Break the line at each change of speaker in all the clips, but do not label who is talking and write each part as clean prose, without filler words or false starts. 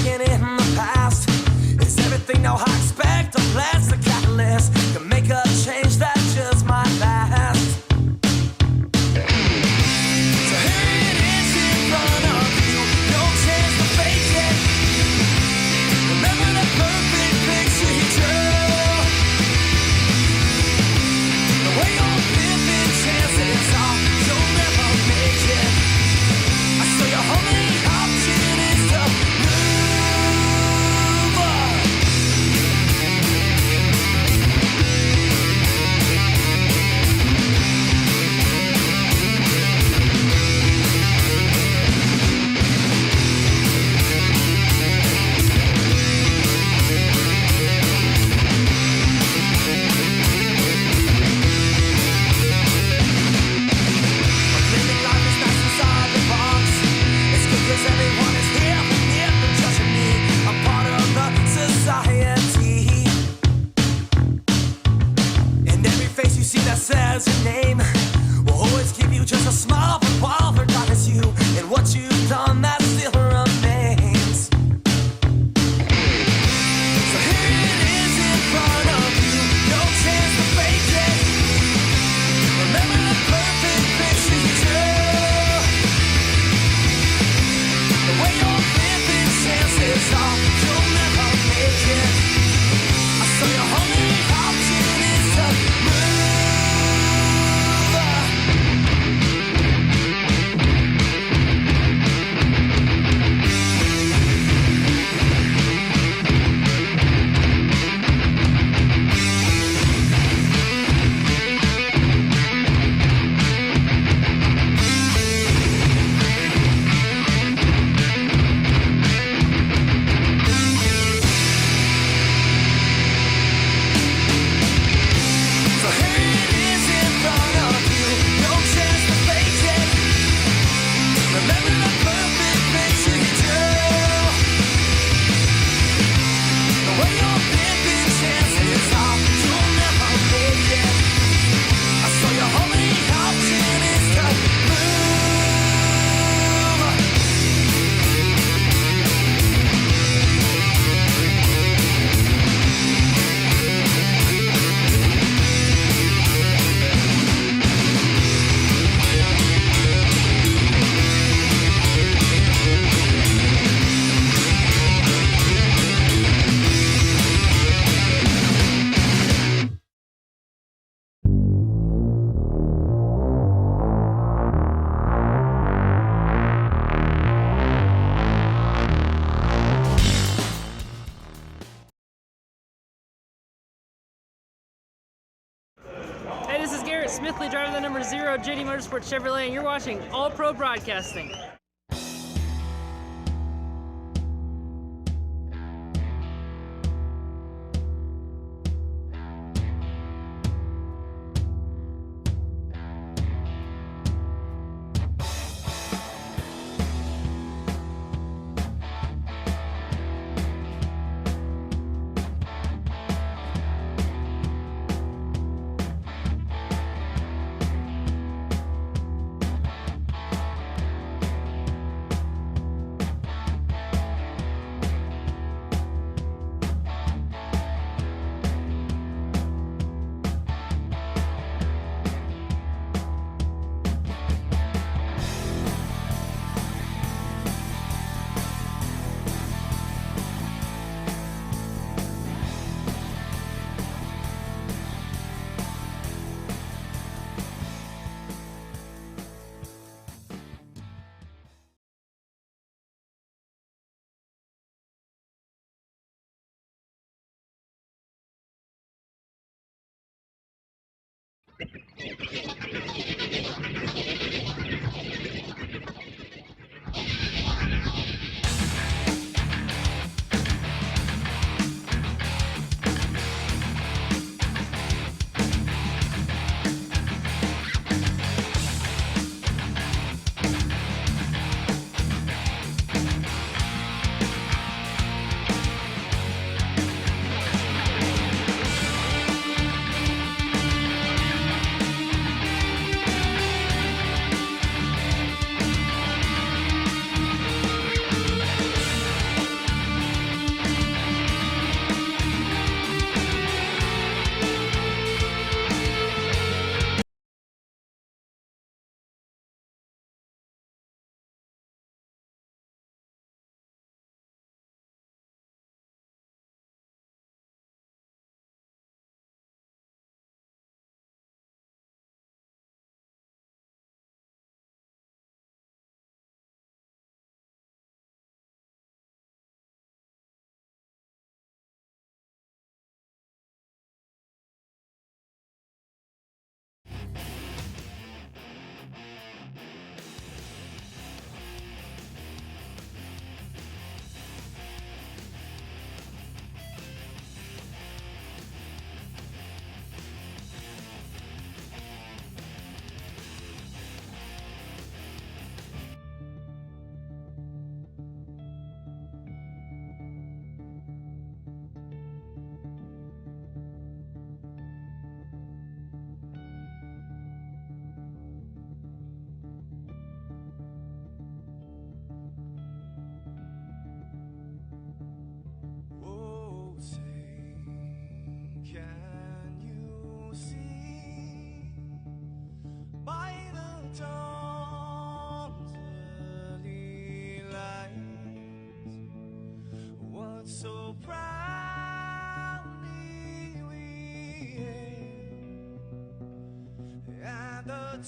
taken in the past. Is everything now I expect? A blast, the catalyst can make a change that just might last. So here it is in front of you, no chance to fake it. Remember the perfect picture you drew. The way you're living, chances are you'll never make it. So your only option is to move on. Living life is nice inside the box. It's good 'cause everyone is here and judging me. I'm part of the society. And every face you see that says your name will always give you just a smile, but while forgotten is you and what you've done, that still remains. So here it is in front of you, no chance to fake it. Remember the perfect picture you drew. The way you're living, chances are you'll never make it. So your only option is to move. So here it is in front of you, no chance to fake it. Remember the perfect picture you drew. The way you're living, chances are you'll never make it. So your only option is to move.
Hey, this is Garrett Smithley, driving the number 0 JD Motorsports Chevrolet, and you're watching All Pro Broadcasting.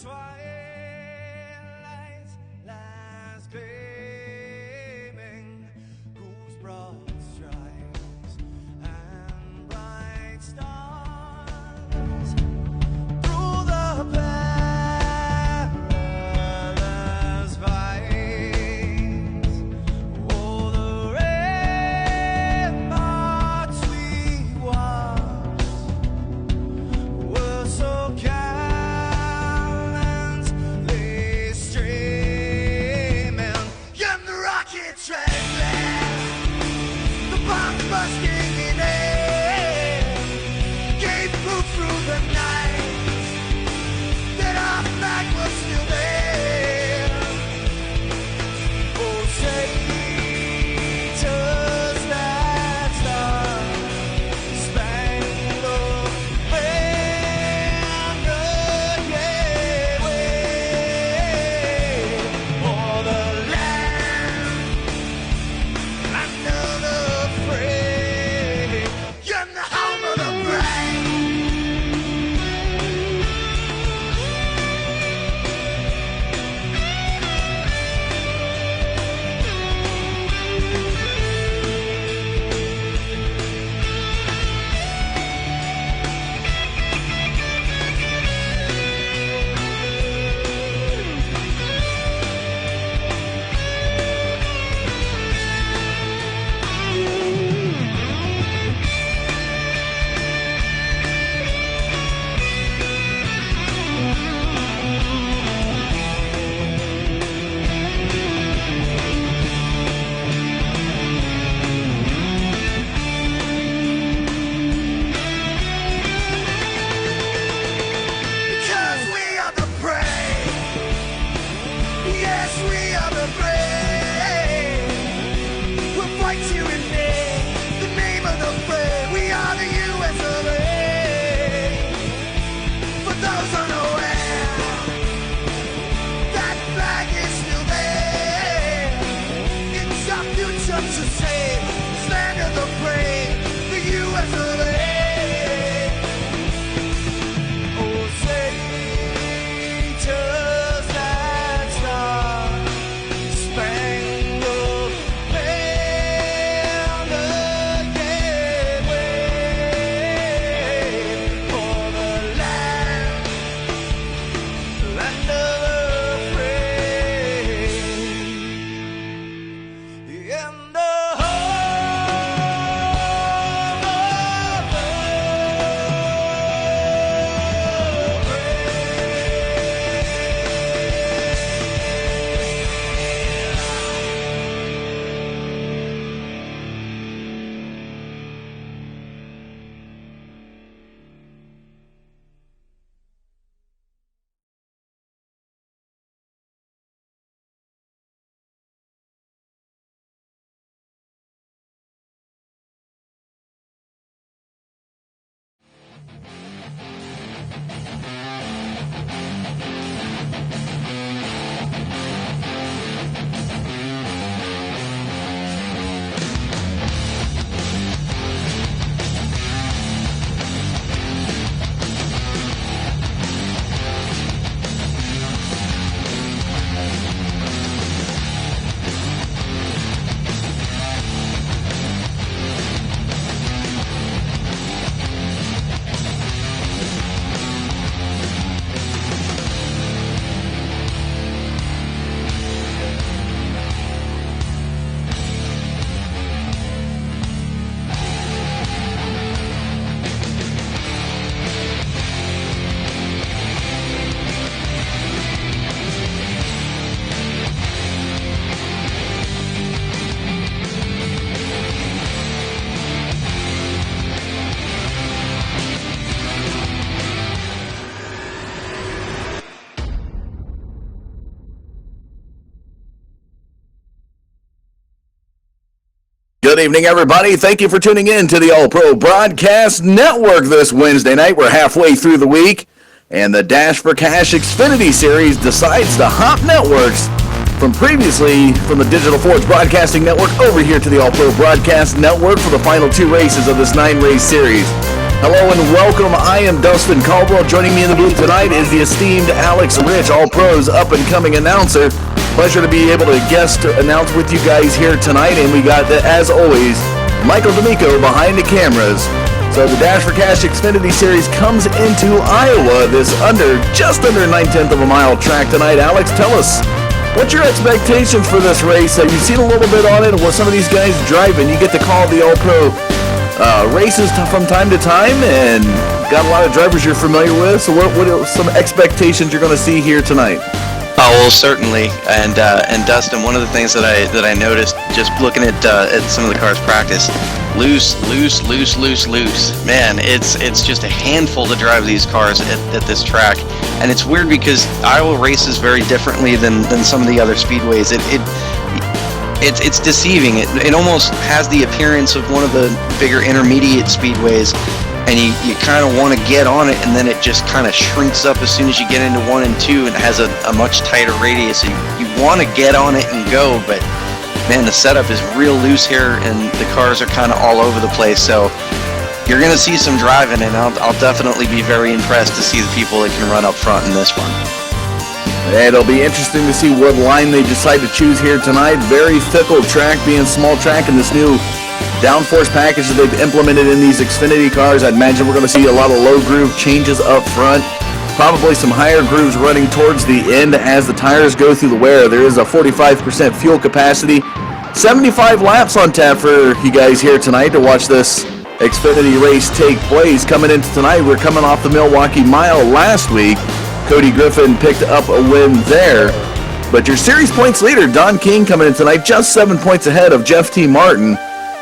twilight lies gleaming, whose broad stripes and bright stars through the perilous fights. Oh, the ramparts we watched were so gallantly streaming, and the rockets ran fast, the bombs bursting in air gave proof through the night that our flag was still there. Oh, say does that star-spangled banner yet wave for the land under the fray, and the home of the brave. Because we are the brave. Yes, we are the brave. We'll fight to invade the name of the brave. We are the US of A. For those unaware, that flag is still there. It's our future to save. This land of the brave, the US of A. Oh, say does that star-spangled banner yet wave for the land under the fray, and the
Good evening, everybody. Thank you for tuning in to the All Pro Broadcast Network this Wednesday night. We're halfway through the week, and the Dash for Cash Xfinity Series decides to hop networks from previously from the Digital Forge Broadcasting Network over here to the All Pro Broadcast Network for the final two races of this 9-race series. Hello and welcome. I am Dustin Caldwell. Joining me in the booth tonight is the esteemed Alex Rich, All Pros up-and-coming announcer. Pleasure to be able to guest announce with you guys here tonight. And we got, as always, Michael D'Amico behind the cameras. So the Dash for Cash Xfinity Series comes into Iowa, this just under 9/10 of a mile track tonight. Alex, tell us, what's your expectations for this race? You've seen a little bit on it, what some of these guys driving. You get to call the All-Pro races from time to time, and got a lot of drivers you're familiar with. So what are some expectations you're going to see here tonight?
Oh, well, certainly. And Dustin, one of the things that I noticed just looking at some of the cars practice, loose. Man, it's just a handful to drive these cars at this track. And it's weird because Iowa races very differently than some of the other speedways. It's deceiving. It almost has the appearance of one of the bigger intermediate speedways, and you kind of want to get on it, and then it just kind of shrinks up as soon as you get into 1 and 2, and it has a much tighter radius. So you want to get on it and go, but man, the setup is real loose here, and the cars are kind of all over the place. So you're going to see some driving, and I'll definitely be very impressed to see the people that can run up front in this one.
It'll be interesting to see what line they decide to choose here tonight. Very fickle track, being small track, and this new downforce package that they've implemented in these Xfinity cars. I'd imagine we're going to see a lot of low groove changes up front. Probably some higher grooves running towards the end as the tires go through the wear. There is a 45% fuel capacity. 75 laps on tap for you guys here tonight to watch this Xfinity race take place. Coming into tonight, we're coming off the Milwaukee Mile last week. Cody Griffin picked up a win there. But your series points leader, Don King, coming in tonight, just 7 points ahead of Jeff T. Martin.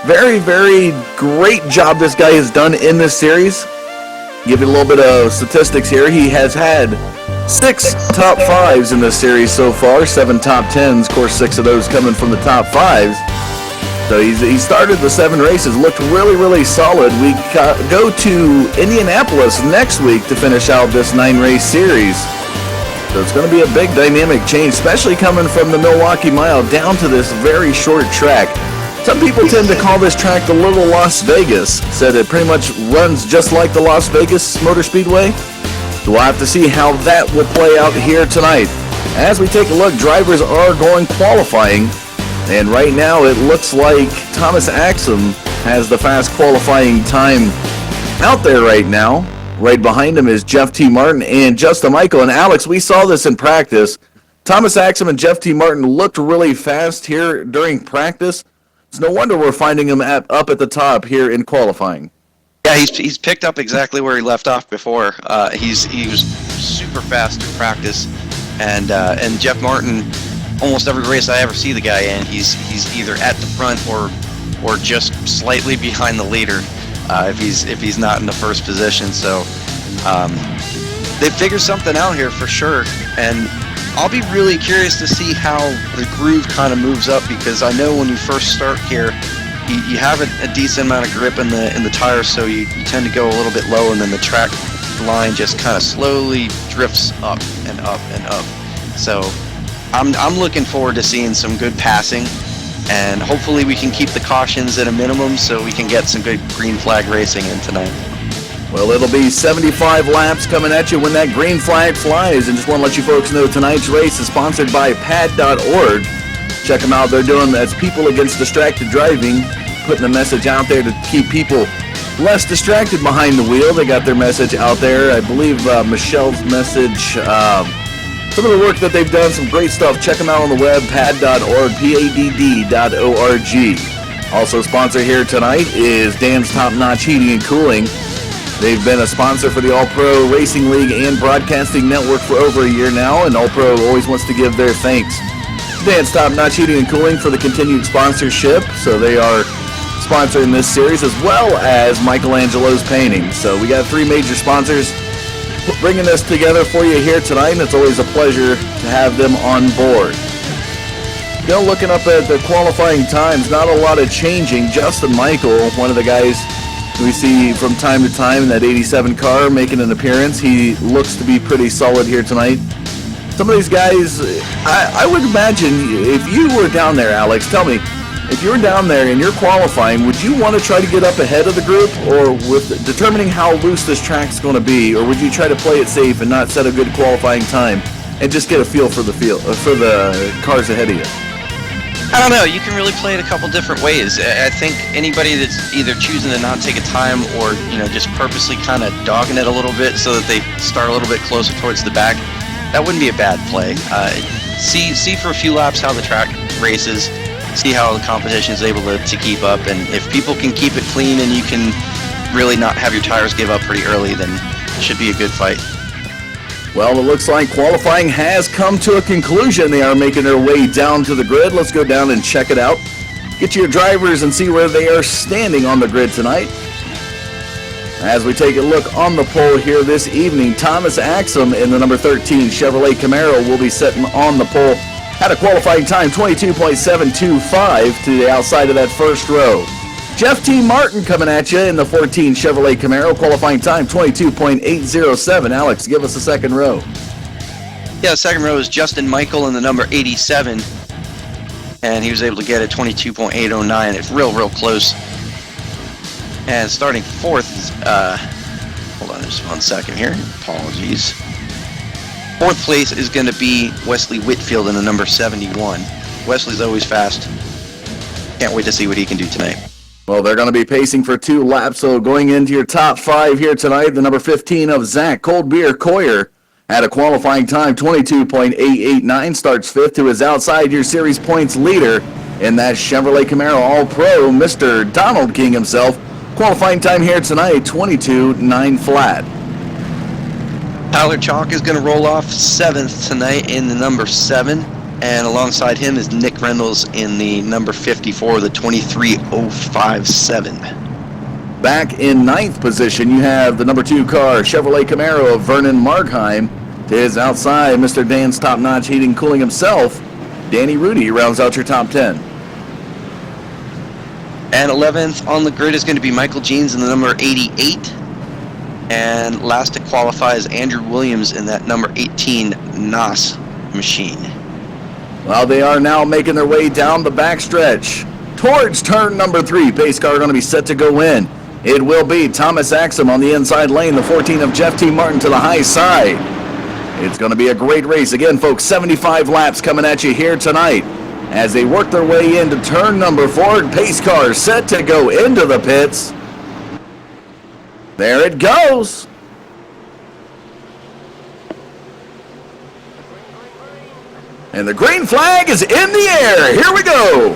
Very, very great job this guy has done in this series. Give you a little bit of statistics here. He has had 6 top 5s in this series so far, 7 top 10s. Of course, 6 of those coming from the top 5s. So he started the 7 races, looked really, really solid. We go to Indianapolis next week to finish out this 9-race series. So it's going to be a big dynamic change, especially coming from the Milwaukee Mile down to this very short track. Some people tend to call this track the Little Las Vegas, said it pretty much runs just like the Las Vegas Motor Speedway. So we'll have to see how that will play out here tonight. As we take a look, drivers are going qualifying. And right now it looks like Thomas Axum has the fast qualifying time out there right now. Right behind him is Jeff T. Martin and Justin Michael. And Alex, we saw this in practice. Thomas Axum and Jeff T. Martin looked really fast here during practice. It's no wonder we're finding him up at the top here in qualifying.
Yeah, he's picked up exactly where he left off before. He was super fast in practice, and Jeff Martin, almost every race I ever see the guy in, he's either at the front or just slightly behind the leader if he's not in the first position. So they figured something out here for sure, and I'll be really curious to see how the groove kind of moves up, because I know when you first start here, you have a decent amount of grip in the tires, so you tend to go a little bit low, and then the track line just kind of slowly drifts up and up and up. So I'm looking forward to seeing some good passing, and hopefully we can keep the cautions at a minimum so we can get some good green flag racing in tonight.
Well, it'll be 75 laps coming at you when that green flag flies. And just want to let you folks know tonight's race is sponsored by pad.org. Check them out. They're doing that's People Against Distracted Driving, putting a message out there to keep people less distracted behind the wheel. They got their message out there. I believe Michelle's message, some of the work that they've done, some great stuff. Check them out on the web, pad.org, PADD.org. Also sponsor here tonight is Dan's Top Notch Heating and Cooling. They've been a sponsor for the All-Pro Racing League and Broadcasting Network for over a year now, and All-Pro always wants to give their thanks to Dan's Top Notch Heating and Cooling for the continued sponsorship. So they are sponsoring this series, as well as Michelangelo's Painting. So we got 3 major sponsors bringing this together for you here tonight, and it's always a pleasure to have them on board. Looking up at the qualifying times, not a lot of changing. Justin Michael, one of the guys we see from time to time in that 87 car making an appearance. He looks to be pretty solid here tonight. Some of these guys, I would imagine, if you were down there, Alex, tell me, if you're down there and you're qualifying, would you want to try to get up ahead of the group, or with determining how loose this track's going to be, or would you try to play it safe and not set a good qualifying time and just get a feel for the cars ahead of you?
I don't know. You can really play it a couple different ways. I think anybody that's either choosing to not take a time or just purposely kind of dogging it a little bit so that they start a little bit closer towards the back, that wouldn't be a bad play. See for a few laps how the track races. See how the competition is able to keep up, and if people can keep it clean and you can really not have your tires give up pretty early, then it should be a good fight.
Well, it looks like qualifying has come to a conclusion. They are making their way down to the grid. Let's go down and check it out. Get your drivers and see where they are standing on the grid tonight. As we take a look on the pole here this evening, Thomas Axum in the number 13 Chevrolet Camaro will be sitting on the pole at a qualifying time 22.725 to the outside of that first row. Jeff T. Martin coming at you in the 14 Chevrolet Camaro, qualifying time 22.807. Alex, give us the second row.
Yeah, the second row is Justin Michael in the number 87, and he was able to get it 22.809. It's real close. And starting fourth is, hold on just 1 second here. Apologies. Fourth place is going to be Wesley Whitfield in the number 71. Wesley's always fast. Can't wait to see what he can do tonight.
Well, they're going to be pacing for 2 laps, so going into your top 5 here tonight, the number 15 of Zach Cold Beer Coyer at a qualifying time 22.889, starts 5th to his outside your series points leader in that Chevrolet Camaro All-Pro, Mr. Donald King himself. Qualifying time here tonight, 22.9 flat.
Tyler Chalk is going to roll off 7th tonight in the number 7, and alongside him is Nick Reynolds in the number 54, the 23.057.
Back in 9th position, you have the number 2 car, Chevrolet Camaro of Vernon Markheim. To his outside, Mr. Dan's top-notch heating and cooling himself, Danny Rudy, rounds out your top 10.
And 11th on the grid is going to be Michael Jeans in the number 88. And last to qualify is Andrew Williams in that number 18 NOS machine.
Well, they are now making their way down the backstretch towards turn number 3. Pace car going to be set to go in. It will be Thomas Axum on the inside lane, the 14 of Jeff T. Martin to the high side. It's going to be a great race. Again, folks, 75 laps coming at you here tonight as they work their way into turn number 4. Pace car set to go into the pits. There it goes. And the green flag is in the air. Here we go.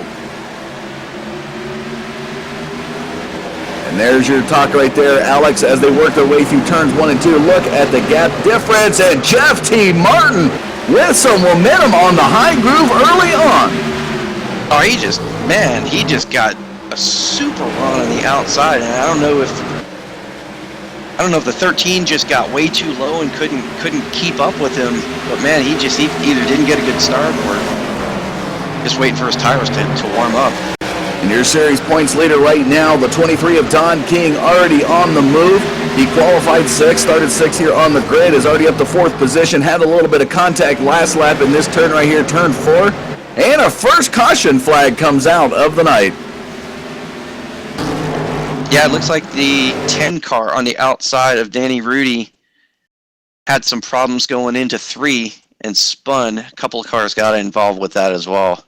And there's your talk right there, Alex, as they work their way through turns 1 and 2. Look at the gap difference, and Jeff T. Martin with some momentum on the high groove early on.
Oh, he just got a super run on the outside, and I don't know if the 13 just got way too low and couldn't keep up with him. But man, he either didn't get a good start or just waiting for his tires to warm up.
And your series points leader right now, the 23 of Don King, already on the move. He qualified 6th, started 6th here on the grid, is already up to 4th position, had a little bit of contact last lap in this turn right here, turn 4. And a first caution flag comes out of the night.
Yeah, it looks like the 10 car on the outside of Danny Rudy had some problems going into 3 and spun. A couple of cars got involved with that as well.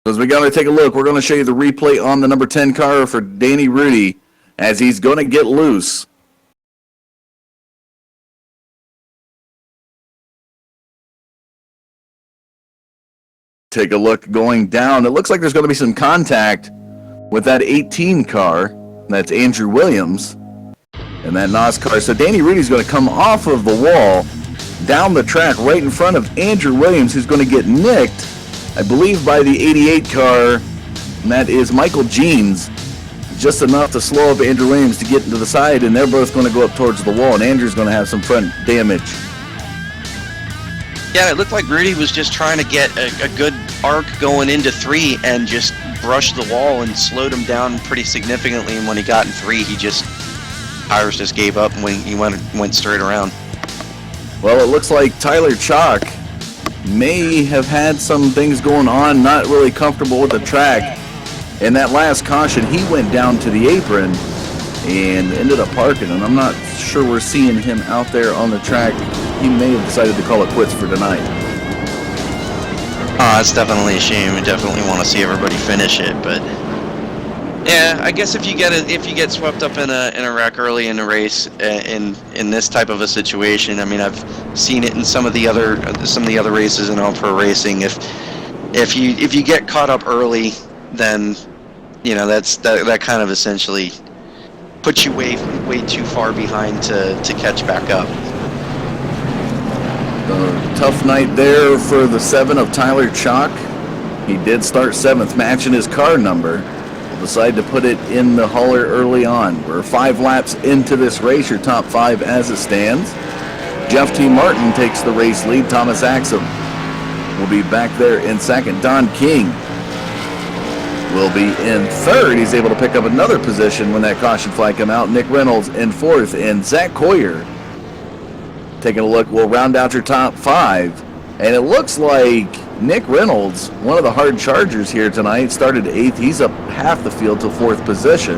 As we're going to take a look, we're going to show you the replay on the number 10 car for Danny Rudy as he's going to get loose. Take a look going down. It looks like there's going to be some contact with that 18 car. That's Andrew Williams and that NOS car. So Danny Rudy's going to come off of the wall down the track right in front of Andrew Williams, who's going to get nicked, I believe, by the 88 car, and that is Michael Jeans. Just enough to slow up Andrew Williams to get into the side, and they're both going to go up towards the wall, and Andrew's going to have some front damage.
Yeah, it looked like Rudy was just trying to get a good arc going into 3 and just brushed the wall and slowed him down pretty significantly. And when he got in 3, tires just gave up when he went straight around.
Well, it looks like Tyler Chalk may have had some things going on, not really comfortable with the track. In that last caution, he went down to the apron and ended up parking, and I'm not sure we're seeing him out there on the track. He may have decided to call it quits for tonight.
It's definitely a shame. We definitely want to see everybody finish it, but yeah, I guess if you get swept up in a wreck early in the race, in this type of a situation, I mean, I've seen it in some of the other races in All Pro Racing. If you get caught up early, then that kind of essentially puts you way too far behind to catch back up.
Tough night there for the 7 of Tyler Chalk. He did start 7th, matching his car number. We'll decide to put it in the hauler early on. We're 5 laps into this race, your top 5 as it stands. Jeff T. Martin takes the race lead. Thomas Axum will be back there in 2nd. Don King will be in 3rd. He's able to pick up another position when that caution flag come out. Nick Reynolds in 4th, and Zach Coyer, taking a look, will round out your top 5. And it looks like Nick Reynolds, one of the hard chargers here tonight, started 8th. He's up half the field to 4th position.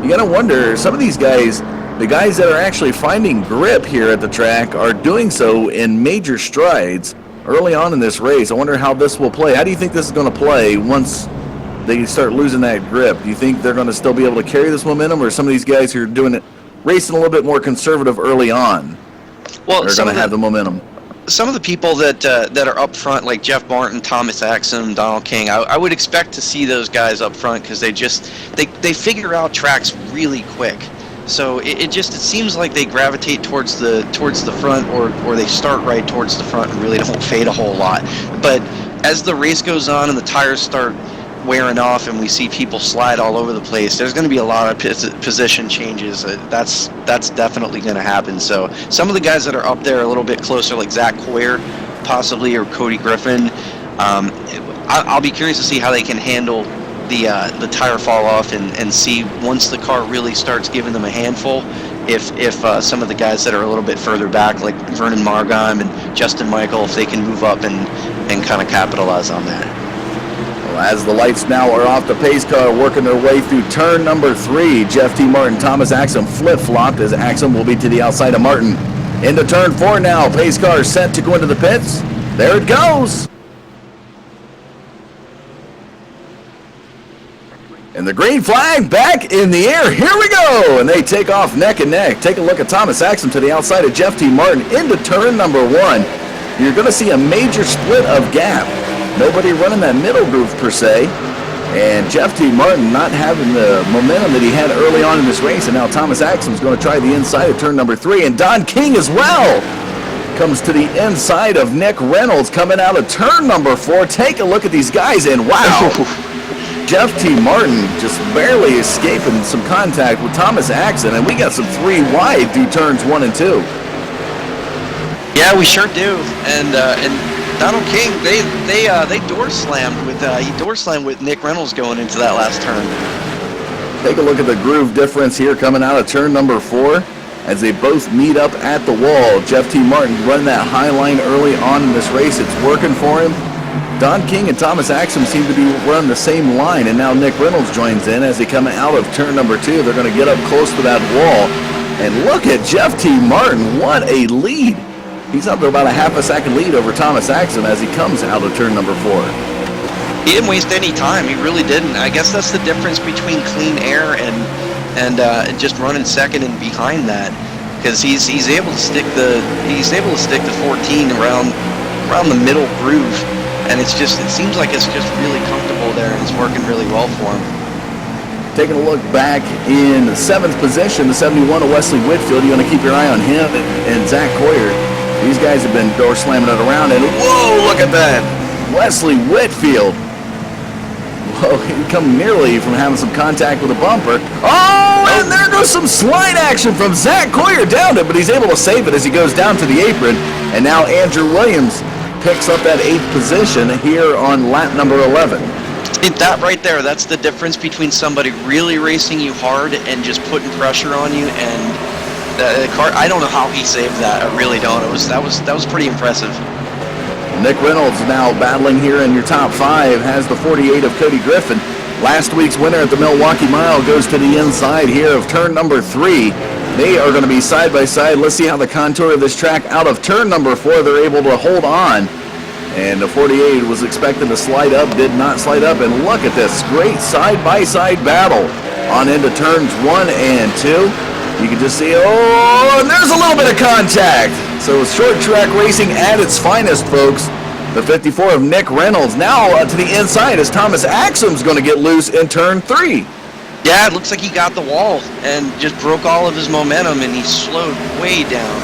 You got to wonder, some of these guys, the guys that are actually finding grip here at the track, are doing so in major strides early on in this race. I wonder how this will play. How do you think this is going to play once they start losing that grip? Do you think they're going to still be able to carry this momentum, or some of these guys who are doing it, racing a little bit more conservative early on, are going to have the momentum?
Some of the people that are up front, like Jeff Martin, Thomas Axum, Donald King, I would expect to see those guys up front because they figure out tracks really quick. So it seems like they gravitate towards the front, or they start right towards the front and really don't fade a whole lot. But as the race goes on and the tires start wearing off and we see people slide all over the place, there's going to be a lot of position changes. That's definitely going to happen. So some of the guys that are up there a little bit closer, like Zach Coyer possibly, or Cody Griffin, I'll be curious to see how they can handle the tire fall off and see once the car really starts giving them a handful, if some of the guys that are a little bit further back, like Vernon Margheim and Justin Michael, if they can move up and kind of capitalize on that.
As the lights now are off, the pace car working their way through turn number 3. Jeff T. Martin, Thomas Axum flip-flopped as Axum will be to the outside of Martin. Into turn 4 now. Pace car set to go into the pits. There it goes. And the green flag back in the air. Here we go. And they take off neck and neck. Take a look at Thomas Axum to the outside of Jeff T. Martin into turn number 1. You're going to see a major split of gap. Nobody running that middle groove per se, and Jeff T. Martin not having the momentum that he had early on in this race, and now Thomas Axum's going to try the inside of turn number 3, and Don King as well comes to the inside of Nick Reynolds coming out of turn number 4. Take a look at these guys, and wow, Jeff T. Martin just barely escaping some contact with Thomas Axum, and we got some 3 wide through turns 1 and 2.
Yeah, we sure do, and Donald King, they door slammed with Nick Reynolds going into that last turn.
Take a look at the groove difference here coming out of turn number 4 as they both meet up at the wall. Jeff T. Martin running that high line early on in this race. It's working for him. Don King and Thomas Axum seem to be running the same line, and now Nick Reynolds joins in as they come out of turn number 2. They're going to get up close to that wall. And look at Jeff T. Martin. What a lead. He's up to about a half a second lead over Thomas Axum as he comes out of turn number 4.
He didn't waste any time. He really didn't. I guess that's the difference between clean air and just running second and behind that, because he's able to stick the 14 around the middle groove, and it seems like it's just really comfortable there, and it's working really well for him.
Taking a look back in 7th position, the 71 of Wesley Whitfield. You want to keep your eye on him and Zach Coyer. These guys have been door slamming it around, and whoa, look at that. Wesley Whitfield. Whoa, he come nearly from having some contact with a bumper. Oh, and there goes some slide action from Zach Coyer down it, but he's able to save it as he goes down to the apron. And now Andrew Williams picks up that 8th position here on lap number 11.
That right there, that's the difference between somebody really racing you hard and just putting pressure on you, and the car. I don't know how he saved that. I really don't. That was pretty impressive.
Nick Reynolds now battling here in your top 5, has the 48 of Cody Griffin. Last week's winner at the Milwaukee Mile goes to the inside here of turn number 3. They are going to be side by side. Let's see how the contour of this track out of turn number 4, they're able to hold on. And the 48 was expected to slide up, did not slide up. And look at this great side-by-side battle on into turns 1 and 2. You can just see, and there's a little bit of contact. So short track racing at its finest, folks. The 54 of Nick Reynolds now to the inside as Thomas Axum's going to get loose in turn 3.
Yeah, it looks like he got the wall and just broke all of his momentum, and he slowed way down.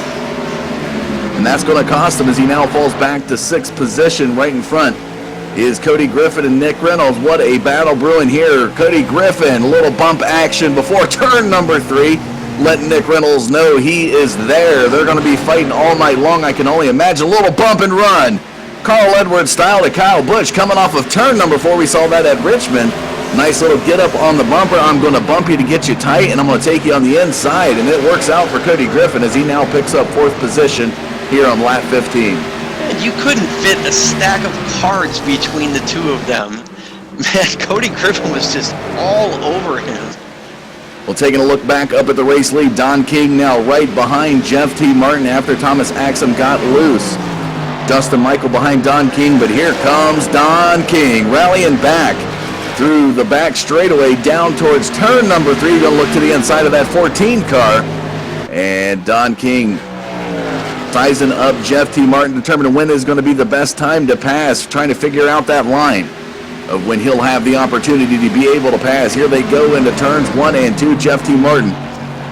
And that's going to cost him as he now falls back to 6th position. Right in front is Cody Griffin and Nick Reynolds. What a battle brewing here. Cody Griffin, a little bump action before turn number 3, letting Nick Reynolds know he is there. They're going to be fighting all night long, I can only imagine. A little bump and run. Carl Edwards style to Kyle Busch coming off of turn number 4. We saw that at Richmond. Nice little get up on the bumper. I'm going to bump you to get you tight, and I'm going to take you on the inside. And it works out for Cody Griffin as he now picks up 4th position here on lap 15.
And you couldn't fit a stack of cards between the two of them. Man, Cody Griffin was just all over him.
Well, taking a look back up at the race lead, Don King now right behind Jeff T. Martin after Thomas Axum got loose. Dustin Michael behind Don King, but here comes Don King rallying back through the back straightaway down towards turn number 3. You're going to look to the inside of that 14 car. And Don King sizing up Jeff T. Martin, determining when is going to be the best time to pass, trying to figure out that line of when he'll have the opportunity to be able to pass. Here they go into turns 1 and 2. Jeff T. Martin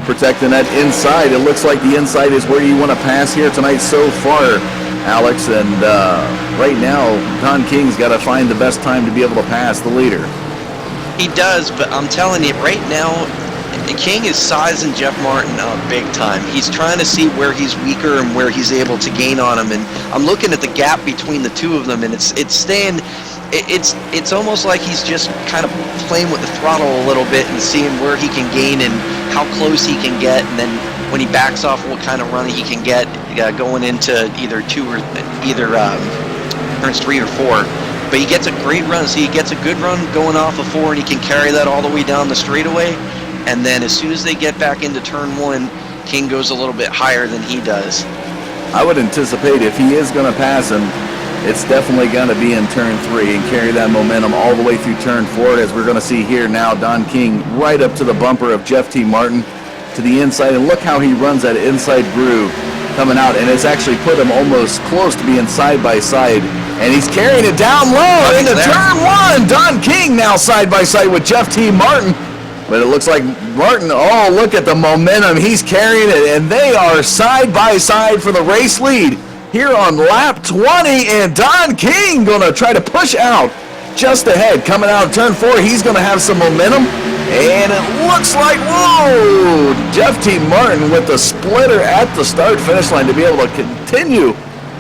protecting that inside. It looks like the inside is where you want to pass here tonight so far, Alex. And right now, Don King's got to find the best time to be able to pass the leader.
He does, but I'm telling you, right now, King is sizing Jeff Martin up big time. He's trying to see where he's weaker and where he's able to gain on him. And I'm looking at the gap between the two of them, and it's staying. It's almost like he's just kind of playing with the throttle a little bit and seeing where he can gain and how close he can get, and then when he backs off, what kind of run he can get going into either turns 3 or 4. But he gets a great run, so he gets a good run going off of 4, and he can carry that all the way down the straightaway. And then as soon as they get back into turn 1, King goes a little bit higher than he does.
I would anticipate if he is going to pass him, it's definitely going to be in turn 3 and carry that momentum all the way through turn 4, as we're going to see here now. Don King right up to the bumper of Jeff T. Martin to the inside, and look how he runs that inside groove coming out, and it's actually put him almost close to being side by side, and he's carrying it down low into turn 1. Don King now side by side with Jeff T. Martin. But it looks like Martin, look at the momentum. He's carrying it, and they are side by side for the race lead here on lap 20. And Don King going to try to push out just ahead. Coming out of turn 4, he's going to have some momentum. And it looks like, whoa, Jeff T. Martin with the splitter at the start-finish line to be able to continue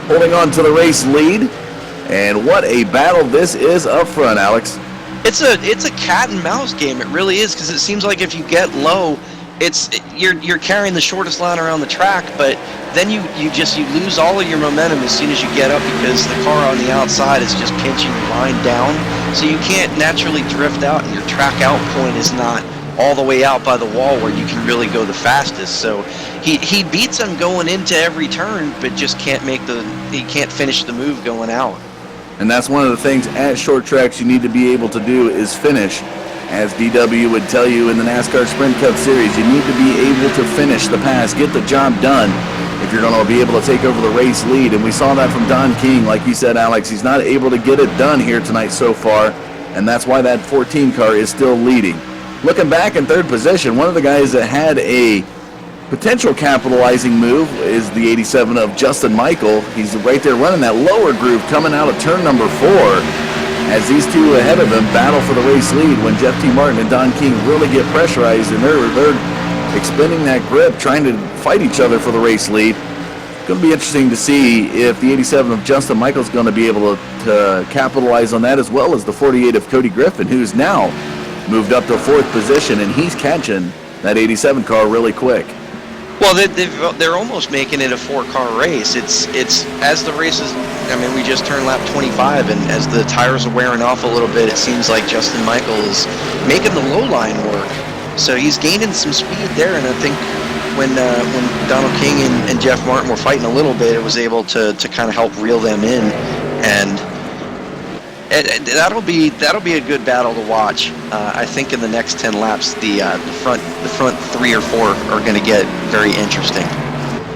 holding on to the race lead. And what a battle this is up front, Alex.
It's a cat and mouse game. It really is, because it seems like if you get low, you're carrying the shortest line around the track, but then you lose all of your momentum as soon as you get up, because the car on the outside is just pinching your line down, so you can't naturally drift out, and your track out point is not all the way out by the wall where you can really go the fastest. So he beats him going into every turn, but just can't finish the move going out.
And that's one of the things at short tracks you need to be able to do is finish. As DW would tell you in the NASCAR Sprint Cup Series, you need to be able to finish the pass, get the job done if you're going to be able to take over the race lead. And we saw that from Don King. Like you said, Alex, he's not able to get it done here tonight so far, and that's why that 14 car is still leading. Looking back in third position, one of the guys that had a potential capitalizing move is the 87 of Justin Michael. He's right there running that lower groove coming out of turn number 4 as these two ahead of him battle for the race lead when Jeff T. Martin and Don King really get pressurized, and they're expending that grip, trying to fight each other for the race lead. It's going to be interesting to see if the 87 of Justin Michael is going to be able to capitalize on that, as well as the 48 of Cody Griffin, who's now moved up to 4th position, and he's catching that 87 car really quick.
Well, they're almost making it a 4-car race. It's as the races. I mean, we just turned lap 25, and as the tires are wearing off a little bit, it seems like Justin Michael is making the low line work. So he's gaining some speed there, and I think when Donald King and Jeff Martin were fighting a little bit, it was able to kind of help reel them in, and that'll be a good battle to watch. I think in the next 10 laps, the front 3 or 4 are going to get very interesting.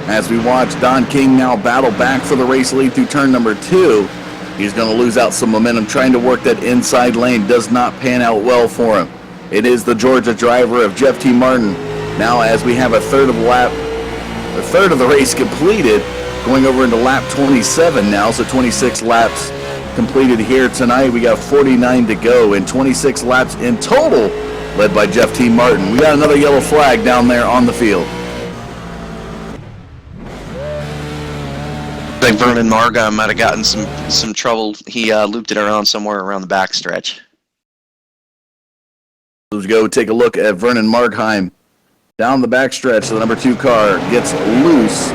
As we watch Don King now battle back for the race lead through turn number 2, he's going to lose out some momentum trying to work that inside lane. Does not pan out well for him. It is the Georgia driver of Jeff T. Martin. Now as we have a third of the race completed, going over into lap 27 now, so 26 laps completed here tonight. We got 49 to go and 26 laps in total, led by Jeff T. Martin. We got another yellow flag down there on the field.
I think Vernon Marga might have gotten some trouble. He looped it around somewhere around the backstretch.
Let's go take a look at Vernon Margheim down the backstretch. The number 2 car gets loose.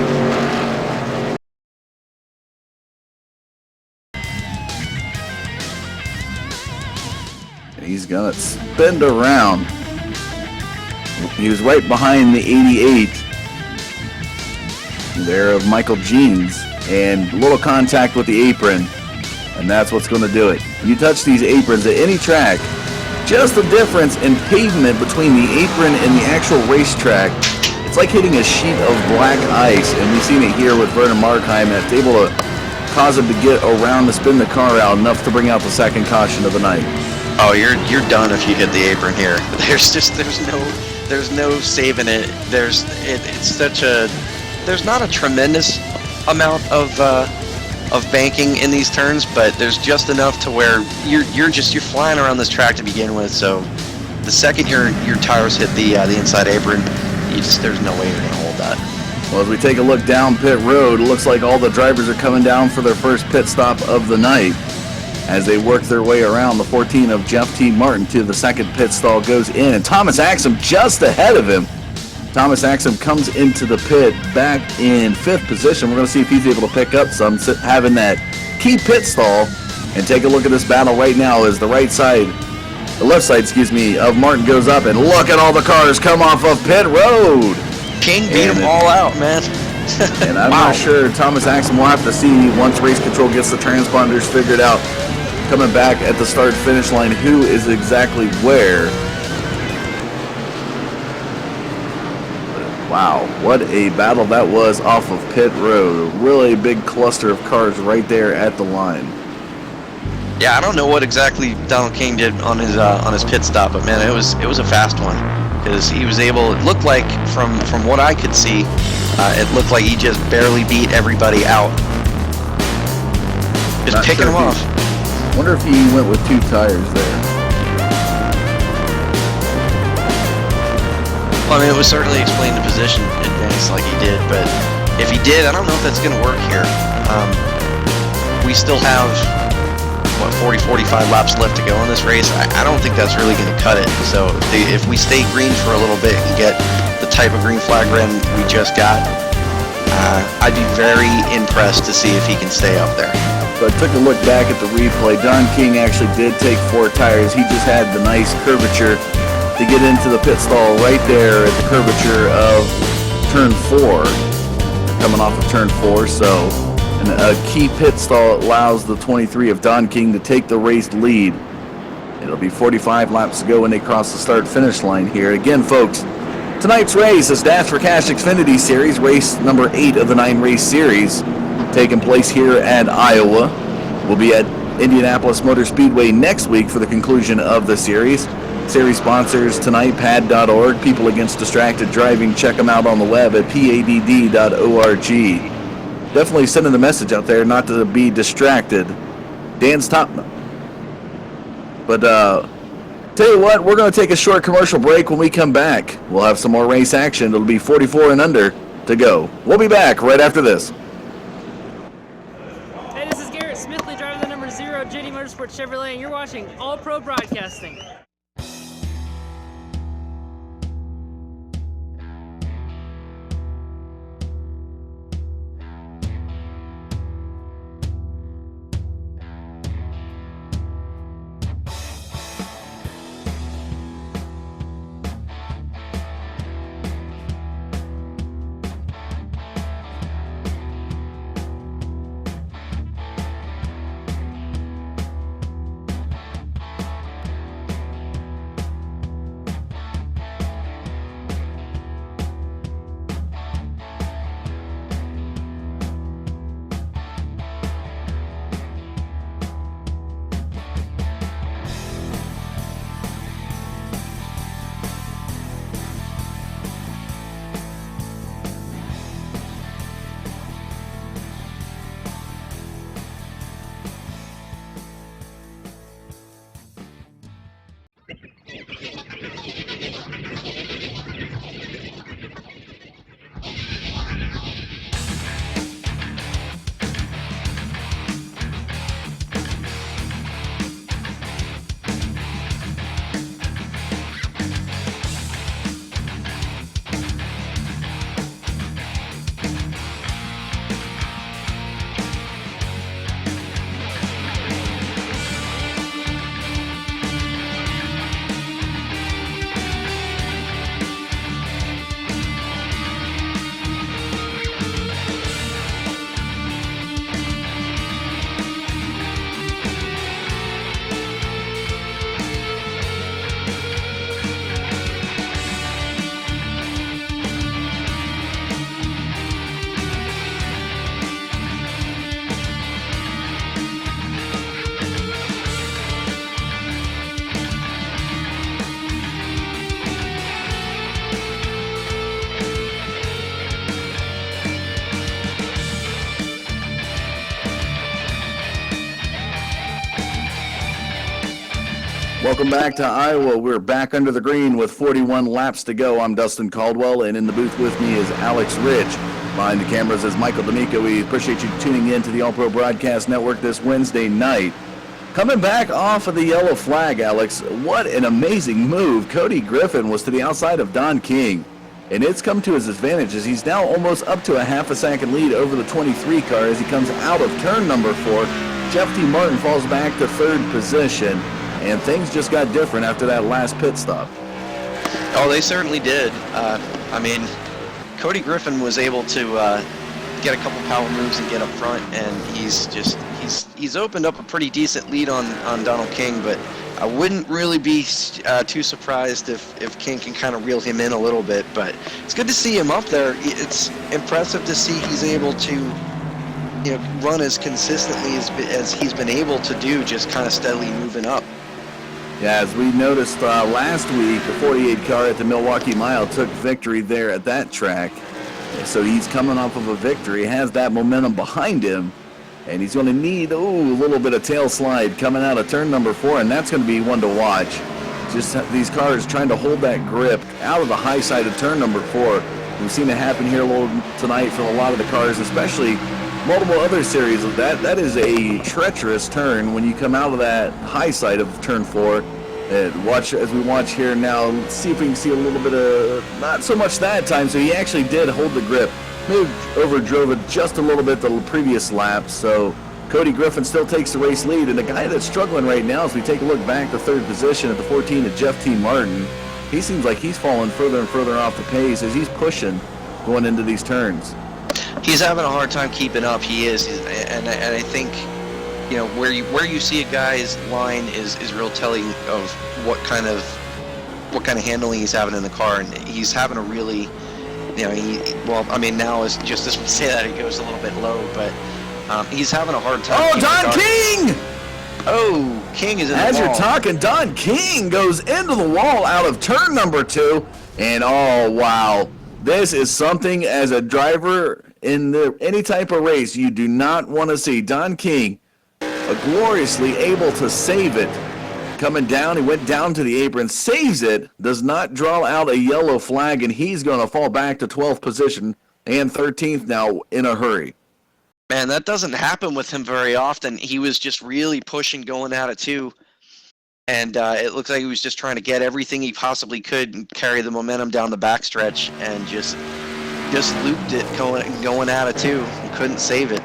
And he's going to spin around. He was right behind the 88 there of Michael Jeans, and a little contact with the apron, and that's what's going to do it. You touch these aprons at any track, just the difference in pavement between the apron and the actual racetrack, it's like hitting a sheet of black ice, and we've seen it here with Vernon Margheim, and it's able to cause him to get around to spin the car out enough to bring out the second caution of the night.
Oh, you're done if you hit the apron here. There's no saving it. There's not a tremendous amount of banking in these turns, but there's just enough to where you're flying around this track to begin with. So the second your tires hit the inside apron, there's no way you're gonna hold that.
Well, as we take a look down pit road, it looks like all the drivers are coming down for their first pit stop of the night as they work their way around. The 14 of Jeff T. Martin to the second pit stall goes in, and Thomas Axum just ahead of him. Thomas Axum comes into the pit back in 5th position. We're going to see if he's able to pick up some, having that key pit stall. And take a look at this battle right now as the left side, of Martin goes up, and look at all the cars come off of pit road.
King beat them all out, man.
And I'm not sure. Thomas Axum will have to see once race control gets the transponders figured out, coming back at the start-finish line, who is exactly where. Wow, what a battle that was off of pit road. A really big cluster of cars right there at the line.
Yeah, I don't know what exactly Donald King did on his pit stop, but man, it was a fast one, because he was able. It looked like from what I could see, it looked like he just barely beat everybody out, just
Not
picking
sure
them off.
Wonder if he went with 2 tires there.
Well, I mean, it was certainly explain the position advance like he did, but if he did, I don't know if that's going to work here. We still have, 40-45 laps left to go in this race. I don't think that's really going to cut it. So if we stay green for a little bit and get the type of green flag run we just got, I'd be very impressed to see if he can stay up there.
So I took a look back at the replay. Don King actually did take 4 tires. He just had the nice curvature to get into the pit stall right there at the curvature of turn 4, coming off of turn 4. So a key pit stall allows the 23 of Don King to take the race lead. It'll be 45 laps to go when they cross the start-finish line here. Again, folks, tonight's race is Dash for Cash Xfinity Series, race number 8 of the 9-race series, taking place here at Iowa. We'll be at Indianapolis Motor Speedway next week for the conclusion of the series. Series sponsors tonight, pad.org, People Against Distracted Driving. Check them out on the web at padd.org. Definitely sending the message out there not to be distracted. Dan's top. But tell you what, we're going to take a short commercial break. When we come back, we'll have some more race action. It'll be 44 and under to go. We'll be back right after this.
Hey, this is Garrett Smithley, driving the number 0 JD Motorsports Chevrolet, and you're watching All Pro Broadcasting.
Welcome back to Iowa. We're back under the green with 41 laps to go. I'm Dustin Caldwell, and in the booth with me is Alex Rich. Behind the cameras is Michael D'Amico. We appreciate you tuning in to the All Pro Broadcast Network this Wednesday night. Coming back off of the yellow flag, Alex, what an amazing move. Cody Griffin was to the outside of Don King, and it's come to his advantage as he's now almost up to a half a second lead over the 23 car as he comes out of turn number 4. Jeff T. Martin falls back to third position. And things just got different after that last pit stop.
Oh, they certainly did. I mean, Cody Griffin was able to get a couple power moves and get up front, and he's opened up a pretty decent lead on Donald King. But I wouldn't really be too surprised if King can kind of reel him in a little bit. But it's good to see him up there. It's impressive to see he's able to, run as consistently as he's been able to do, just kind of steadily moving up.
Yeah, as we noticed last week, the 48 car at the Milwaukee Mile took victory there at that track. So he's coming off of a victory, has that momentum behind him, and he's going to need a little bit of tail slide coming out of turn number 4, and that's going to be one to watch. Just these cars trying to hold that grip out of the high side of turn number 4. We've seen it happen here a little tonight for a lot of the cars, especially multiple other series. That is a treacherous turn when you come out of that high side of turn 4. And watch as we watch here now. Let's see if we can see a little bit of, not so much that time. So he actually did hold the grip. Maybe overdrove it just a little bit the previous lap. So Cody Griffin still takes the race lead. And the guy that's struggling right now, as we take a look back to third position at the 14 of Jeff T. Martin, he seems like he's falling further and further off the pace as he's pushing going into these turns.
He's having a hard time keeping up. He is, and I think, where you see a guy's line is real telling of what kind of handling he's having in the car, and he's having a really, now is just as we say that, he goes a little bit low, but he's having a hard time.
Oh, Don King!
Oh, King is in the wall.
As you're talking, Don King goes into the wall out of turn number 2, and oh wow, this is something as a driver in any type of race you do not want to see. Don King gloriously able to save it. Coming down, he went down to the apron, saves it, does not draw out a yellow flag, and he's going to fall back to 12th position and 13th now in a hurry.
Man, that doesn't happen with him very often. He was just really pushing going at it too. And it looks like he was just trying to get everything he possibly could and carry the momentum down the backstretch, and just looped it going at it too. He couldn't save it.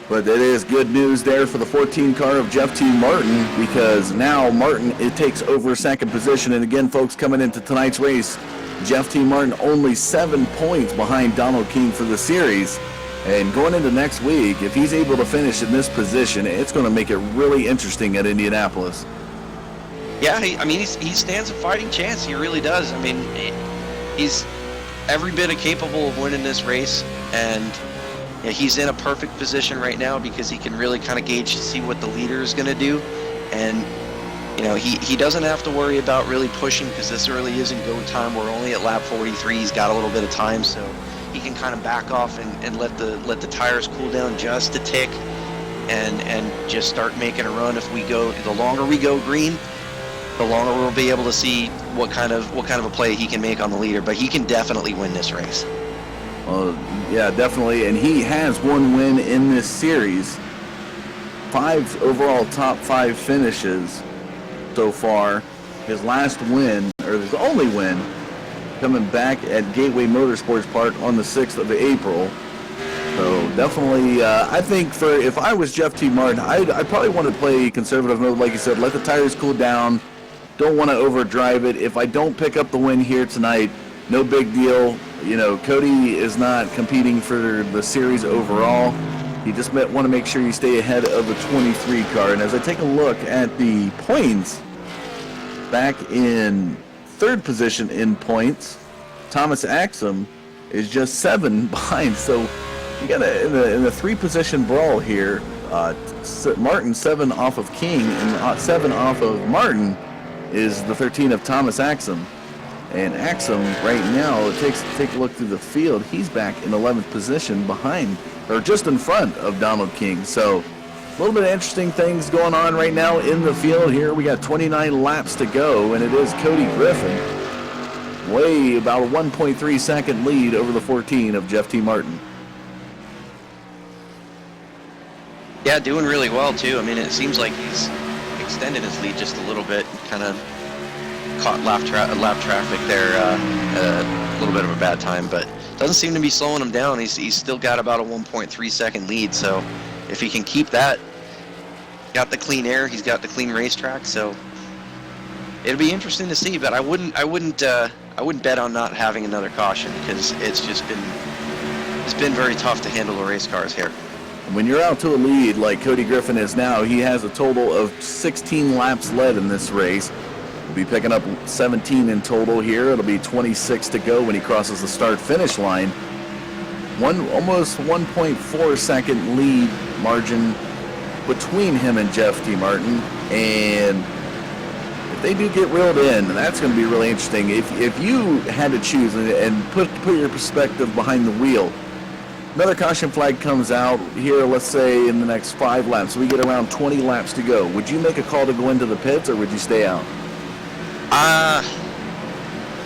But it is good news there for the 14 car of Jeff T. Martin, because now Martin, it takes over second position. And again, folks, coming into tonight's race, Jeff T. Martin only 7 points behind Donald King for the series. And going into next week, if he's able to finish in this position, it's going to make it really interesting at Indianapolis.
Yeah, he stands a fighting chance. He really does. I mean, he's every bit capable of winning this race, and he's in a perfect position right now because he can really kind of gauge to see what the leader is going to do, and he doesn't have to worry about really pushing because this really isn't go time. We're only at lap 43. He's got a little bit of time, so he can kind of back off and let the tires cool down just a tick, and just start making a run. The longer we go green, the longer we'll be able to see what kind of a play he can make on the leader. But he can definitely win this race.
Yeah, definitely, and he has one win in this series. 5 overall top 5 finishes so far. His last win, or his only win, coming back at Gateway Motorsports Park on the 6th of April. So definitely, I think if I was Jeff T. Martin, I'd probably want to play conservative mode, like you said, let the tires cool down. Don't want to overdrive it. If I don't pick up the win here tonight, no big deal. Cody is not competing for the series overall. You just want to make sure you stay ahead of the 23 car. And as I take a look at the points, back in third position in points, Thomas Axum is just 7 behind. So you got in a 3-position brawl here. Martin 7 off of King, and 7 off of Martin is the 13 of Thomas Axum. And Axum right now, take a look through the field, he's back in 11th position behind, or just in front of Donald King. So A little bit of interesting things going on right now in the field here. We got 29 laps to go, and it is Cody Griffin. Way about a 1.3 second lead over the 14 of Jeff T. Martin.
Yeah, doing really well too. I mean, it seems like he's extended his lead just a little bit, kind of caught lap traffic there a little bit of a bad time, but doesn't seem to be slowing him down. He's still got about a 1.3 second lead, so if he can keep that, got the clean air, he's got the clean racetrack, so it'll be interesting to see. But I wouldn't bet on not having another caution, because it's been very tough to handle the race cars here.
When you're out to a lead like Cody Griffin is now, he has a total of 16 laps led in this race. He'll be picking up 17 in total here. It'll be 26 to go when he crosses the start-finish line. Almost 1.4 second lead margin between him and Jeff T. Martin. And if they do get reeled in, that's going to be really interesting. If you had to choose and put your perspective behind the wheel, another caution flag comes out here, let's say in the next 5 laps. We get around 20 laps to go. Would you make a call to go into the pits, or would you stay out?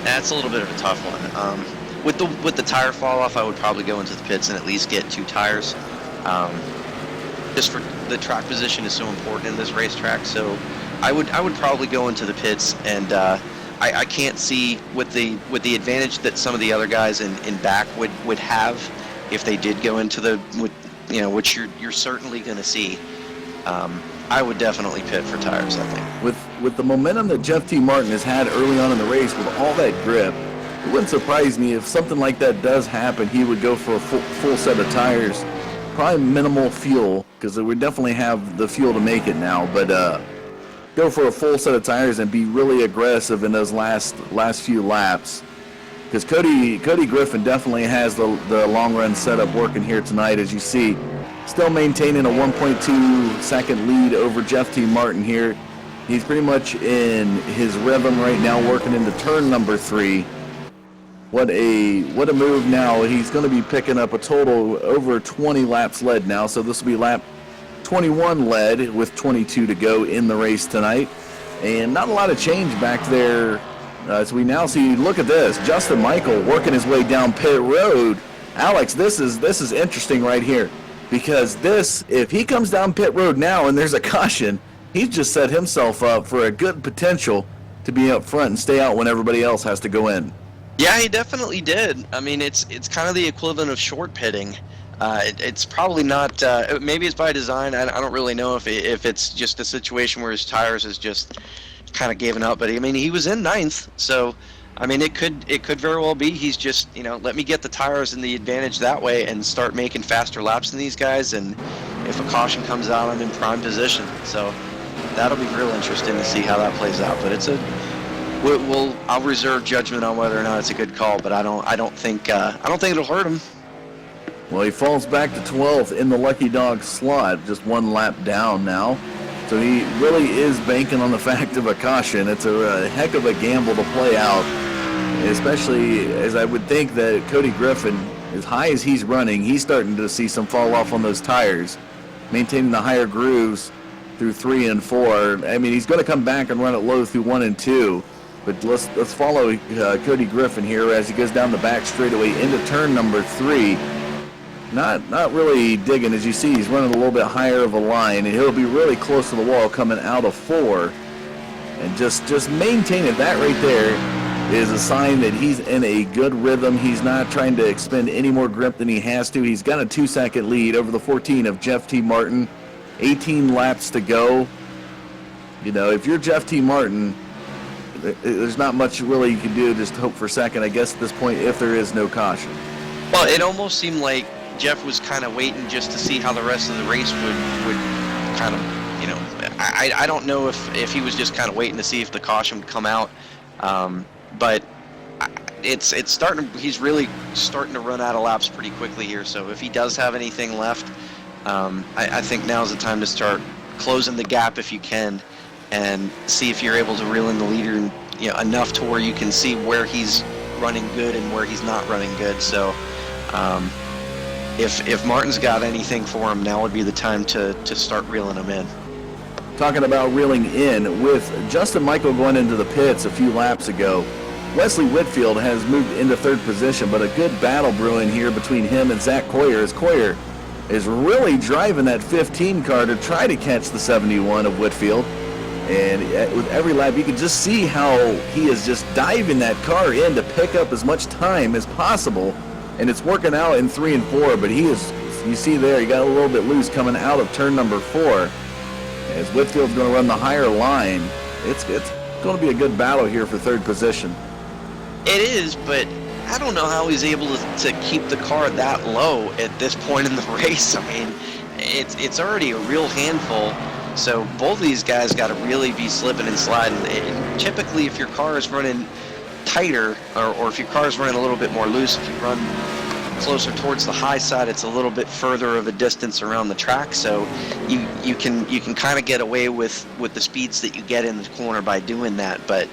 That's a little bit of a tough one. With the tire fall off, I would probably go into the pits and at least get 2 tires. Just for the track position is so important in this racetrack, so I would probably go into the pits. And I can't see with the advantage that some of the other guys in back would have if they did go into which you're certainly going to see. I would definitely pit for tires, I think.
With the momentum that Jeff T. Martin has had early on in the race with all that grip, it wouldn't surprise me if something like that does happen. He would go for a full set of tires, probably minimal fuel, because it would definitely have the fuel to make it now, but go for a full set of tires and be really aggressive in those last few laps. Because Cody Griffin definitely has the long run setup working here tonight, as you see. Still maintaining a 1.2 second lead over Jeff T. Martin here. He's pretty much in his rhythm right now, working into turn number 3. What a move now. He's going to be picking up a total over 20 laps led now. So this will be lap 21 led with 22 to go in the race tonight. And not a lot of change back there. As we now see, look at this. Justin Michael working his way down pit road. Alex, this is interesting right here. Because if he comes down pit road now and there's a caution, he's just set himself up for a good potential to be up front and stay out when everybody else has to go in.
Yeah, he definitely did. I mean, it's kind of the equivalent of short pitting. It's probably not. Maybe it's by design. I don't really know if it's just a situation where his tires is just kind of given up. But I mean, he was in 9th, so I mean, it could very well be he's just let me get the tires and the advantage that way and start making faster laps than these guys. And if a caution comes out, I'm in prime position. So that'll be real interesting to see how that plays out. But I'll reserve judgment on whether or not it's a good call. But I don't think it'll hurt him.
Well, he falls back to 12th in the Lucky Dog slot, just 1 lap down now. So he really is banking on the fact of a caution. It's a heck of a gamble to play out, especially as I would think that Cody Griffin, as high as he's running, he's starting to see some fall off on those tires, maintaining the higher grooves through 3 and 4. I mean, he's going to come back and run it low through 1 and 2. But let's follow Cody Griffin here as he goes down the back straightaway into turn number 3. Not really digging. As you see, he's running a little bit higher of a line, and he'll be really close to the wall coming out of 4. And just maintaining that right there is a sign that he's in a good rhythm. He's not trying to expend any more grip than he has to. He's got a 2-second lead over the 14 of Jeff T. Martin. 18 laps to go. If you're Jeff T. Martin, there's not much really you can do. Just hope for second, I guess, at this point, if there is no caution.
Well, it almost seemed like Jeff was kind of waiting just to see how the rest of the race would kind of, I don't know if he was just kind of waiting to see if the caution would come out, but it's starting. He's really starting to run out of laps pretty quickly here. So if he does have anything left, I think now's the time to start closing the gap if you can, and see if you're able to reel in the leader, enough to where you can see where he's running good and where he's not running good. So. if Martin's got anything for him, now would be the time to start reeling him in.
Talking about reeling in, with Justin Michael going into the pits a few laps ago, Wesley Whitfield has moved into third position, but a good battle brewing here between him and Zach Coyer, as Coyer is really driving that 15 car to try to catch the 71 of Whitfield. And with every lap, you can just see how he is just diving that car in to pick up as much time as possible. And it's working out in 3 and 4, but he is, you see there, he got a little bit loose coming out of turn number 4. As Whitfield's going to run the higher line, it's going to be a good battle here for third position.
It is, but I don't know how he's able to keep the car that low at this point in the race. I mean, it's already a real handful. So both of these guys got to really be slipping and sliding. And typically, if your car is running tighter, or if your car is running a little bit more loose, if you run closer towards the high side, it's a little bit further of a distance around the track, so you can kind of get away with the speeds that you get in the corner by doing that. But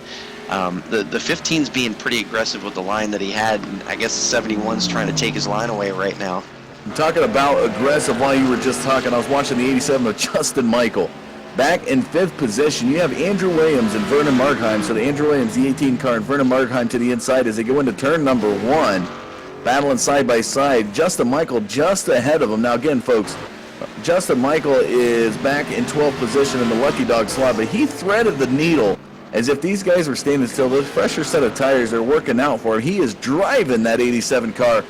the 15's being pretty aggressive with the line that he had, and I guess the 71's trying to take his line away right now.
I'm talking about aggressive while you were just talking. I was watching the 87 of Justin Michael. Back in 5th position, you have Andrew Williams and Vernon Markheim. So the Andrew Williams, the 18 car, and Vernon Markheim to the inside as they go into turn number 1. Battling side by side. Justin Michael just ahead of him. Now again, folks, Justin Michael is back in 12th position in the Lucky Dog slot, but he threaded the needle as if these guys were standing still. Those fresher set of tires are working out for him. He is driving that 87 car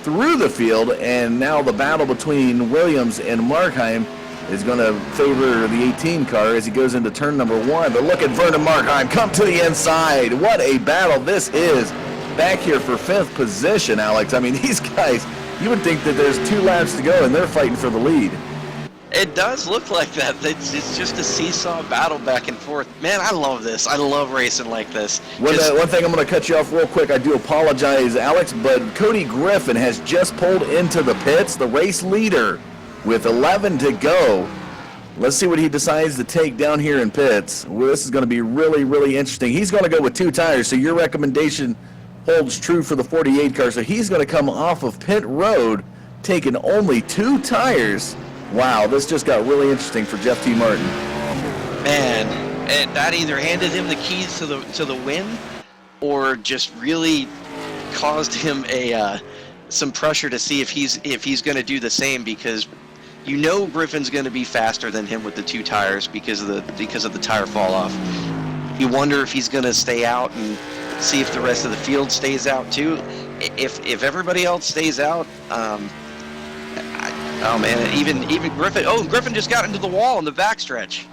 through the field, and now the battle between Williams and Markheim is going to favor the 18 car as he goes into turn number 1. But look at Vernon Markheim come to the inside. What a battle this is back here for 5th position, Alex. I mean, these guys, you would think that there's 2 laps to go and they're fighting for the lead.
It does look like that. It's just a seesaw battle back and forth. Man, I love this. I love racing like this.
One thing, I'm going to cut you off real quick. I do apologize, Alex, but Cody Griffin has just pulled into the pits, the race leader, with 11 to go. Let's see what he decides to take down here in pits. Well, this is going to be really, really interesting. He's going to go with 2 tires, so your recommendation holds true for the 48 car. So he's going to come off of pit road, taking only 2 tires. Wow, this just got really interesting for Jeff T. Martin.
Man, that either handed him the keys to the win, or just really caused him some pressure to see if he's going to do the same, because you know Griffin's going to be faster than him with the 2 tires because of the tire fall off. You wonder if he's going to stay out and see if the rest of the field stays out too. If everybody else stays out, oh man, even Griffin. Oh, Griffin just got into the wall in the backstretch.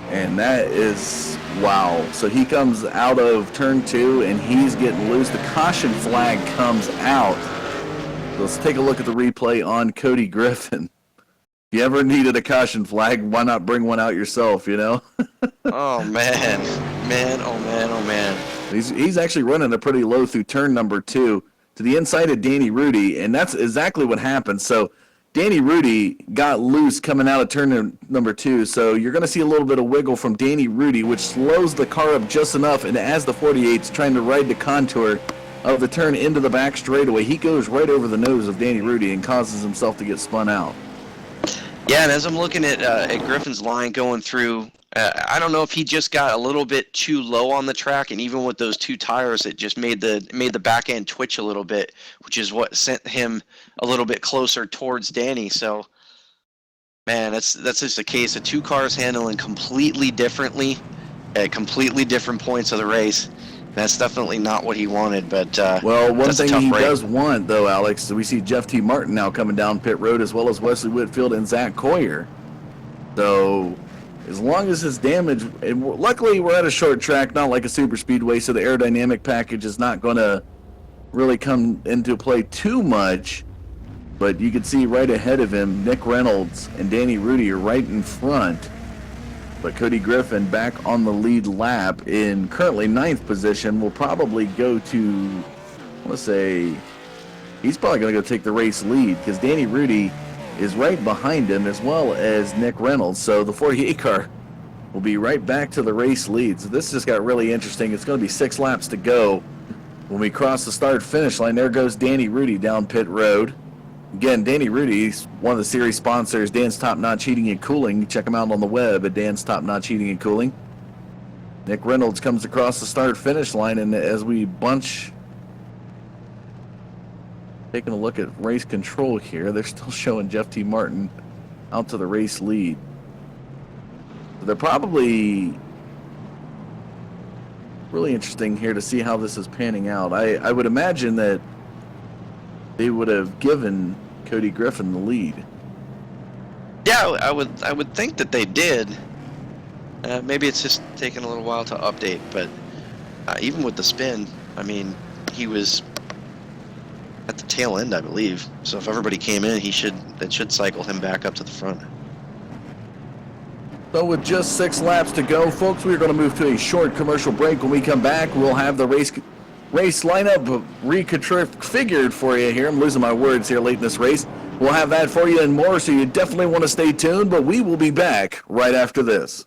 And that is, wow. So he comes out of turn 2 and he's getting loose. The caution flag comes out. Let's take a look at the replay on Cody Griffin. If you ever needed a caution flag, why not bring one out yourself, you know?
Oh man, oh man.
He's actually running a pretty low through turn number 2 to the inside of Danny Rudy, and that's exactly what happened. So Danny Rudy got loose coming out of turn number 2, so you're going to see a little bit of wiggle from Danny Rudy, which slows the car up just enough, and as the 48's trying to ride the contour of the turn into the back straightaway, he goes right over the nose of Danny Rudy and causes himself to get spun out.
Yeah, and as I'm looking at Griffin's line going through, I don't know if he just got a little bit too low on the track, and even with those 2 tires, it just made the back end twitch a little bit, which is what sent him a little bit closer towards Danny. So, man, that's just a case of 2 cars handling completely differently at completely different points of the race. That's definitely not what he wanted, but
well, one thing he
break.
does want, though, Alex, so we see Jeff T. Martin now coming down pit road, as well as Wesley Whitfield and Zach Coyer. So as long as his damage, and luckily we're at a short track, not like a super speedway, so the aerodynamic package is not going to really come into play too much. But you can see right ahead of him, Nick Reynolds and Danny Rudy are right in front. But Cody Griffin back on the lead lap in currently 9th position will probably go to, let's say, he's probably going to go take the race lead because Danny Rudy is right behind him as well as Nick Reynolds. So the 48 car will be right back to the race lead. So this just got really interesting. It's going to be 6 laps to go. When we cross the start-finish line, there goes Danny Rudy down pit road. Again, Danny Rudy's one of the series sponsors, Dan's Top Notch Heating and Cooling. Check them out on the web at Dan's Top Notch Heating and Cooling. Nick Reynolds comes across the start-finish line, and as we bunch, taking a look at race control here, they're still showing Jeff T. Martin out to the race lead. So they're probably really interesting here to see how this is panning out. I would imagine that they would have given Cody Griffin the lead.
Yeah, I would think that they did. Maybe it's just taking a little while to update, but even with the spin, I mean, he was at the tail end, I believe. So if everybody came in, that should cycle him back up to the front.
So with just 6 laps to go, folks, we're going to move to a short commercial break. When we come back, we'll have the race lineup reconfigured for you here. I'm losing my words here late in this race. We'll have that for you and more, so you definitely want to stay tuned, but we will be back right after this.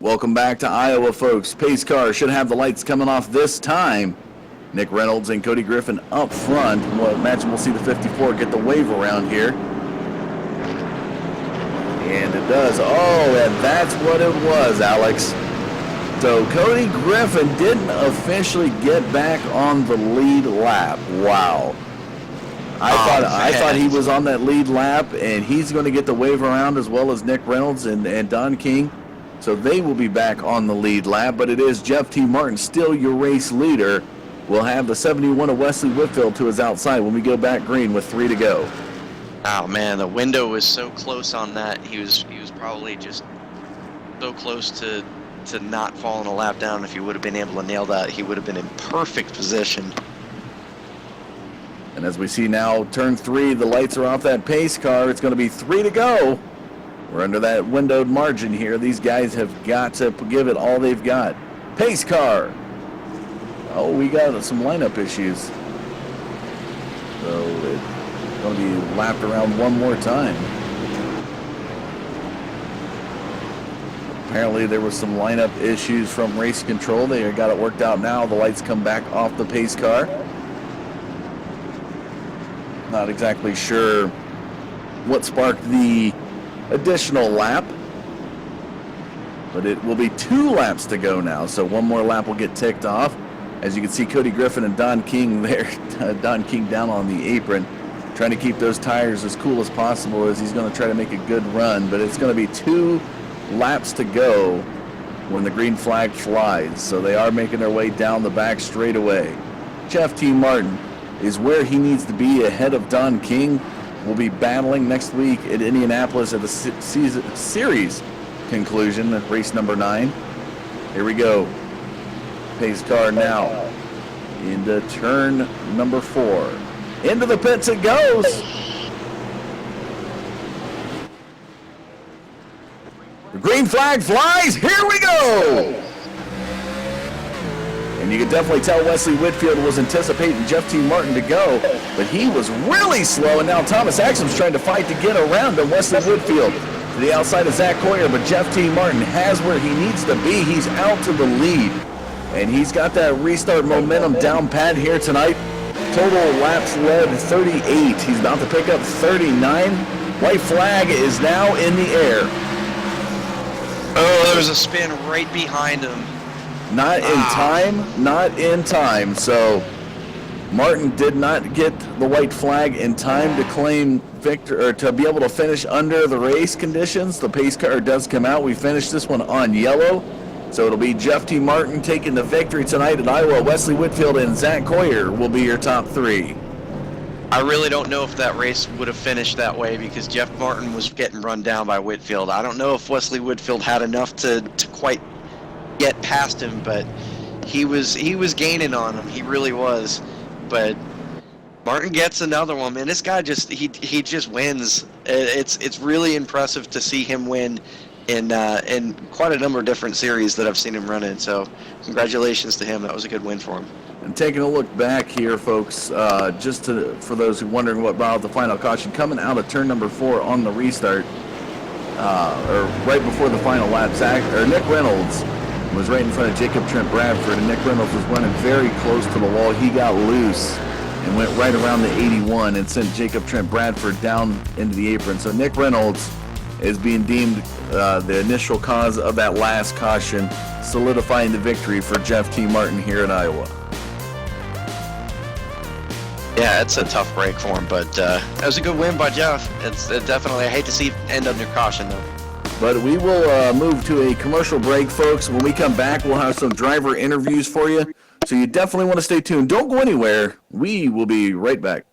Welcome back to Iowa, folks. Pace car should have the lights coming off this time. Nick Reynolds and Cody Griffin up front. Well, imagine we'll see the 54 get the wave around here. And it does. Oh, and that's what it was, Alex. So Cody Griffin didn't officially get back on the lead lap. Wow. I thought he was on that lead lap, and he's going to get the wave around as well as Nick Reynolds and Don King. So they will be back on the lead lap, but it is Jeff T. Martin, still your race leader. We'll have the 71 of Wesley Whitfield to his outside when we go back green with 3 to go.
Oh man, the window was so close on that. He was probably just so close to not falling a lap down. If he would have been able to nail that, he would have been in perfect position.
And as we see now, turn 3, the lights are off that pace car. It's going to be 3 to go. We're under that windowed margin here. These guys have got to give it all they've got. Pace car. Oh, we got some lineup issues. So it's going to be lapped around one more time. Apparently there was some lineup issues from race control. They got it worked out now. The lights come back off the pace car. Not exactly sure what sparked the additional lap, but it will be 2 laps to go now, so one more lap will get ticked off. As you can see, Cody Griffin and Don King there, Don King down on the apron, trying to keep those tires as cool as possible as he's going to try to make a good run, but it's going to be 2 laps to go when the green flag flies, so they are making their way down the back straightaway. Jeff T. Martin is where he needs to be ahead of Don King. We'll be battling next week at Indianapolis at the series conclusion at race number 9. Here we go. Pace car now into turn number 4. Into the pits it goes. The green flag flies. Here we go. And you can definitely tell Wesley Whitfield was anticipating Jeff T. Martin to go, but he was really slow, and now Thomas Axum's trying to fight to get around to Wesley Whitfield to the outside of Zach Coyer, but Jeff T. Martin has where he needs to be. He's out to the lead, and he's got that restart momentum down pat here tonight. Total laps led 38. He's about to pick up 39. White flag is now in the air.
Oh, there was a spin right behind him.
Not in time. So Martin did not get the white flag in time to claim victory, or to be able to finish under the race conditions. The pace car does come out. We finished this one on yellow. So it'll be Jeff T. Martin taking the victory tonight at Iowa. Wesley Whitfield and Zach Coyer will be your top three.
I really don't know if that race would have finished that way because Jeff Martin was getting run down by Whitfield. I don't know if Wesley Whitfield had enough to quite get past him, but he was gaining on him. He really was. But Martin gets another one, and this guy just he just wins. It's really impressive to see him win in quite a number of different series that I've seen him run in. So congratulations to him. That was a good win for him.
And taking a look back here, folks, for those who are wondering what brought out the final caution, coming out of turn number 4 on the restart, or right before the final lap, Nick Reynolds was right in front of Jacob Trent Bradford, and Nick Reynolds was running very close to the wall. He got loose and went right around the 81 and sent Jacob Trent Bradford down into the apron. So Nick Reynolds is being deemed the initial cause of that last caution, solidifying the victory for Jeff T. Martin here at Iowa.
Yeah, it's a tough break for him, but that was a good win by Jeff. It's definitely, I hate to see it end under caution, though.
But we will move to a commercial break, folks. When we come back, we'll have some driver interviews for you. So you definitely want to stay tuned. Don't go anywhere. We will be right back.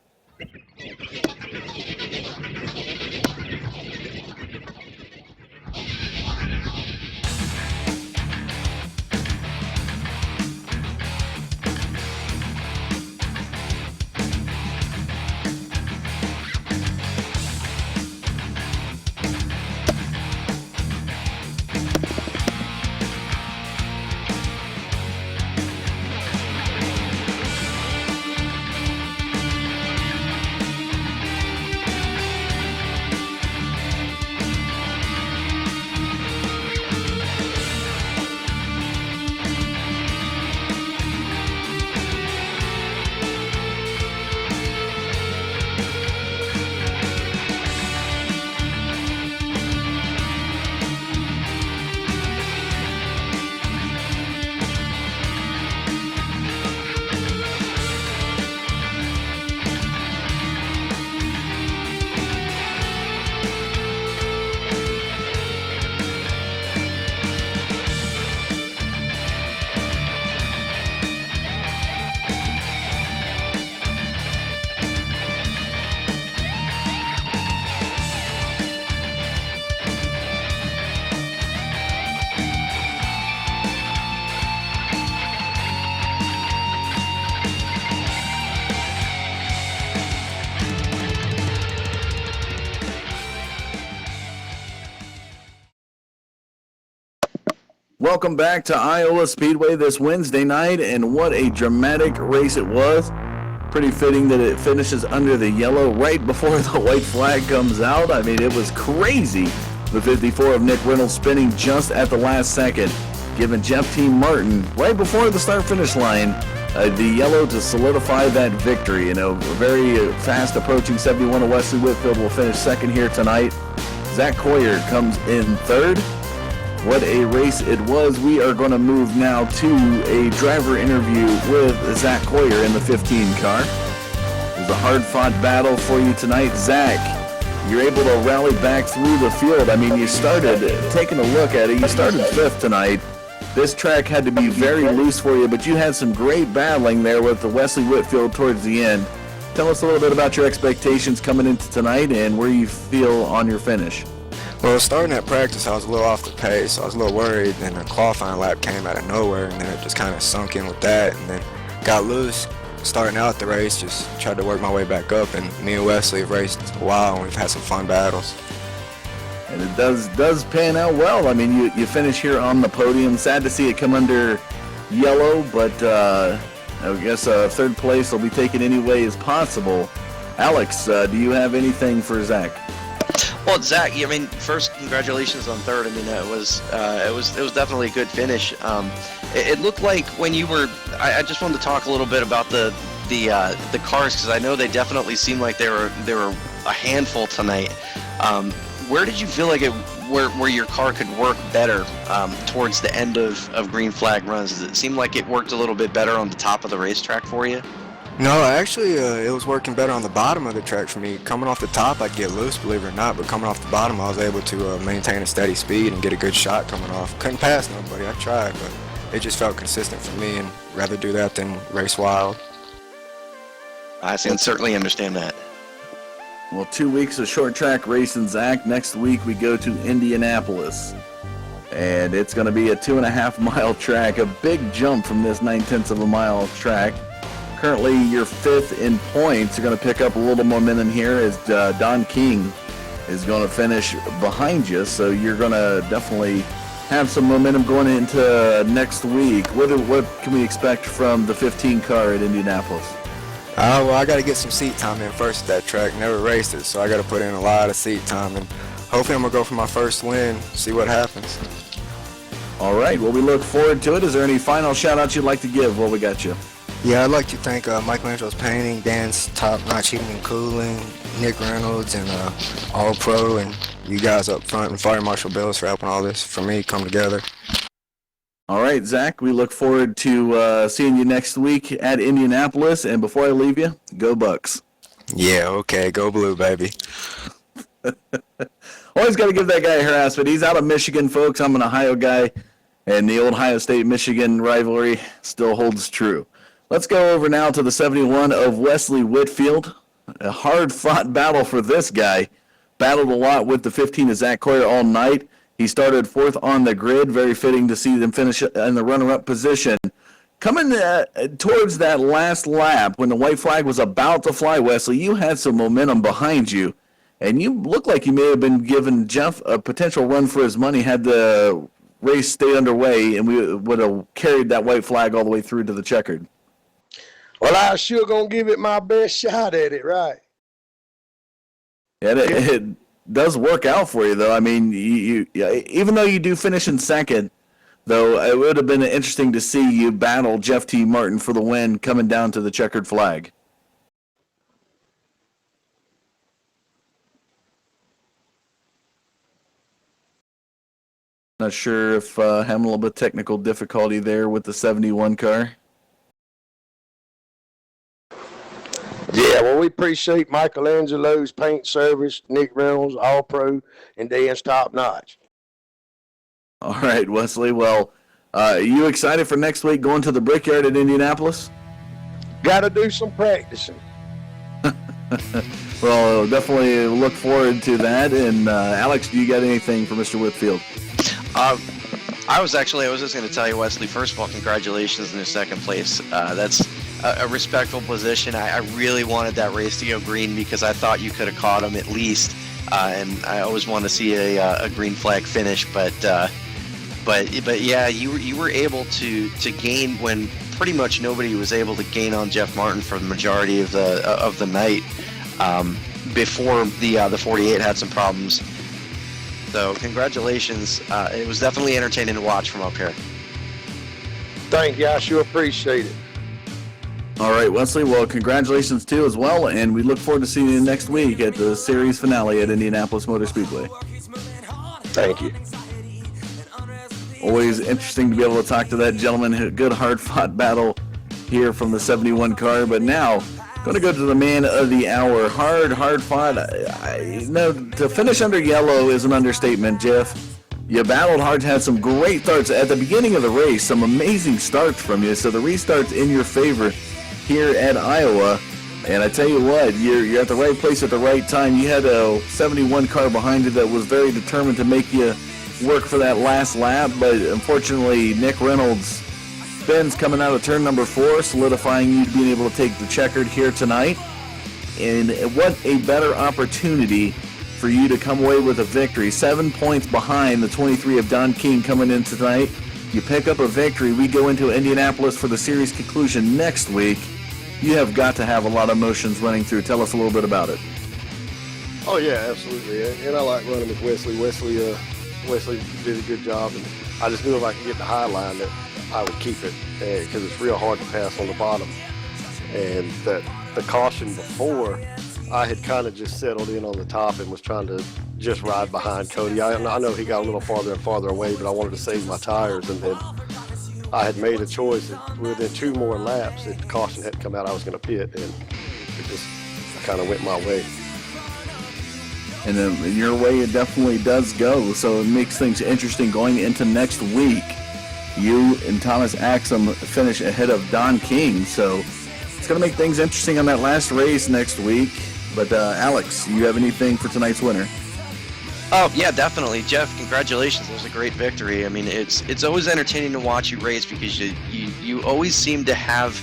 Welcome back to Iowa Speedway this Wednesday night, and what a dramatic race it was. Pretty fitting that it finishes under the yellow right before the white flag comes out. I mean, it was crazy. The 54 of Nick Reynolds spinning just at the last second, giving Jeff T. Martin, right before the start-finish line, the yellow to solidify that victory. You know, very fast approaching 71 of Wesley Whitfield will finish second here tonight. Zach Coyer comes in third. What a race it was. We are going to move now to a driver interview with Zach Coyer in the 15 car. It was a hard-fought battle for you tonight. Zach, you're able to rally back through the field. I mean, you started, taking a look at it, you started fifth tonight. This track had to be very loose for you, but you had some great battling there with the Wesley Whitfield towards the end. Tell us a little bit about your expectations coming into tonight and where you feel on your finish.
Well, starting at practice, I was a little off the pace. I was a little worried. Then the qualifying lap came out of nowhere, and then it just kind of sunk in with that, and then got loose. Starting out the race, just tried to work my way back up, and me and Wesley have raced a while, and we've had some fun battles.
And it does pan out well. I mean, you finish here on the podium. Sad to see it come under yellow, but I guess third place will be taken any way as possible. Alex, do you have anything for Zach?
Well, Zach, I mean, first, congratulations on third. I mean, it was definitely a good finish. It looked like when you were. I just wanted to talk a little bit about the cars, because I know they definitely seemed like they were a handful tonight. Where did you feel like it where your car could work better towards the end of green flag runs? Does it seem like it worked a little bit better on the top of the racetrack for you?
No, actually, it was working better on the bottom of the track for me. Coming off the top, I'd get loose, believe it or not, but coming off the bottom, I was able to maintain a steady speed and get a good shot coming off. Couldn't pass nobody. I tried, but it just felt consistent for me, and rather do that than race wild.
I can certainly understand that.
Well, 2 weeks of short track racing, Zach. Next week we go to Indianapolis. And it's going to be a 2.5 mile track, a big jump from this 9/10 of a mile track. Currently, you're 5th in points. You're going to pick up a little momentum here as Don King is going to finish behind you. So you're going to definitely have some momentum going into next week. What can we expect from the 15 car at Indianapolis?
Well, I got to get some seat time in first at that track. Never raced it, so I got to put in a lot of seat time. And hopefully I'm going to go for my first win, see what happens.
All right. Well, we look forward to it. Is there any final shout-outs you'd like to give while we got you?
Yeah, I'd like to thank Michelangelo's Painting, Dan's Top Notch Heating and Cooling, Nick Reynolds, and All Pro, and you guys up front, and Fire Marshal Bills for helping all this for me come together.
All right, Zach, we look forward to seeing you next week at Indianapolis. And before I leave you, go Bucks.
Yeah, okay, go blue, baby.
Always got to give that guy a harassment. He's out of Michigan, folks. I'm an Ohio guy, and the old Ohio State-Michigan rivalry still holds true. Let's go over now to the 71 of Wesley Whitfield. A hard-fought battle for this guy. Battled a lot with the 15 of Zach Coyer all night. He started 4th on the grid. Very fitting to see them finish in the runner-up position. Coming towards that last lap, when the white flag was about to fly, Wesley, you had some momentum behind you, and you looked like you may have been giving Jeff a potential run for his money had the race stayed underway, and we would have carried that white flag all the way through to the checkered.
Well, I sure gonna give it my best shot at it, right?
Yeah, it does work out for you, though. I mean, you even though you do finish in second, though, it would have been interesting to see you battle Jeff T. Martin for the win coming down to the checkered flag. Not sure if having a little bit of technical difficulty there with the 71 car.
Yeah, well, we appreciate Michelangelo's Paint Service, Nick Reynolds, All Pro, and Dan's Top Notch.
All right, Wesley. Well, you excited for next week going to the Brickyard at Indianapolis?
Got to do some practicing.
Well, definitely look forward to that. And Alex, do you got anything for Mr. Whitfield?
I was just going to tell you, Wesley, first of all, congratulations in your second place. That's a respectful position. I really wanted that race to go green because I thought you could have caught him at least. And I always want to see a green flag finish. But yeah, you were able to gain when pretty much nobody was able to gain on Jeff Martin for the majority of the night. Before the 48 had some problems. So congratulations. It was definitely entertaining to watch from up here.
Thank you. I sure appreciate it.
All right, Wesley. Well, congratulations too as well, and we look forward to seeing you next week at the series finale at Indianapolis Motor Speedway.
Thank you.
Always interesting to be able to talk to that gentleman. Good hard-fought battle here from the 71 car, but now going to go to the man of the hour. Hard fought. To finish under yellow is an understatement, Jeff. You battled hard, had some great starts at the beginning of the race, some amazing starts from you. So the restart's in your favor here at Iowa. And I tell you what, you're at the right place at the right time. You had a 71 car behind you that was very determined to make you work for that last lap. But unfortunately, Nick Reynolds spins coming out of turn number 4, solidifying you being able to take the checkered here tonight. And what a better opportunity for you to come away with a victory. 7 points behind the 23 of Don King coming in tonight. You pick up a victory. We go into Indianapolis for the series conclusion next week. You have got to have a lot of emotions running through. Tell us a little bit about it.
Oh, yeah, absolutely. And I like running with Wesley. Wesley did a good job, and I just knew if I could get the high line that I would keep it because it's real hard to pass on the bottom. And that the caution before I had kind of just settled in on the top and was trying to just ride behind Cody. I know he got a little farther and farther away, but I wanted to save my tires. And then I had made a choice that within 2 more laps, if the caution hadn't come out, I was going to pit, and it just kind of went my way.
And then your way it definitely does go, so it makes things interesting going into next week. You and Thomas Axum finish ahead of Don King, so it's going to make things interesting on that last race next week. But Alex, you have anything for tonight's winner?
Oh yeah, definitely, Jeff. Congratulations! It was a great victory. I mean, it's always entertaining to watch you race because you always seem to have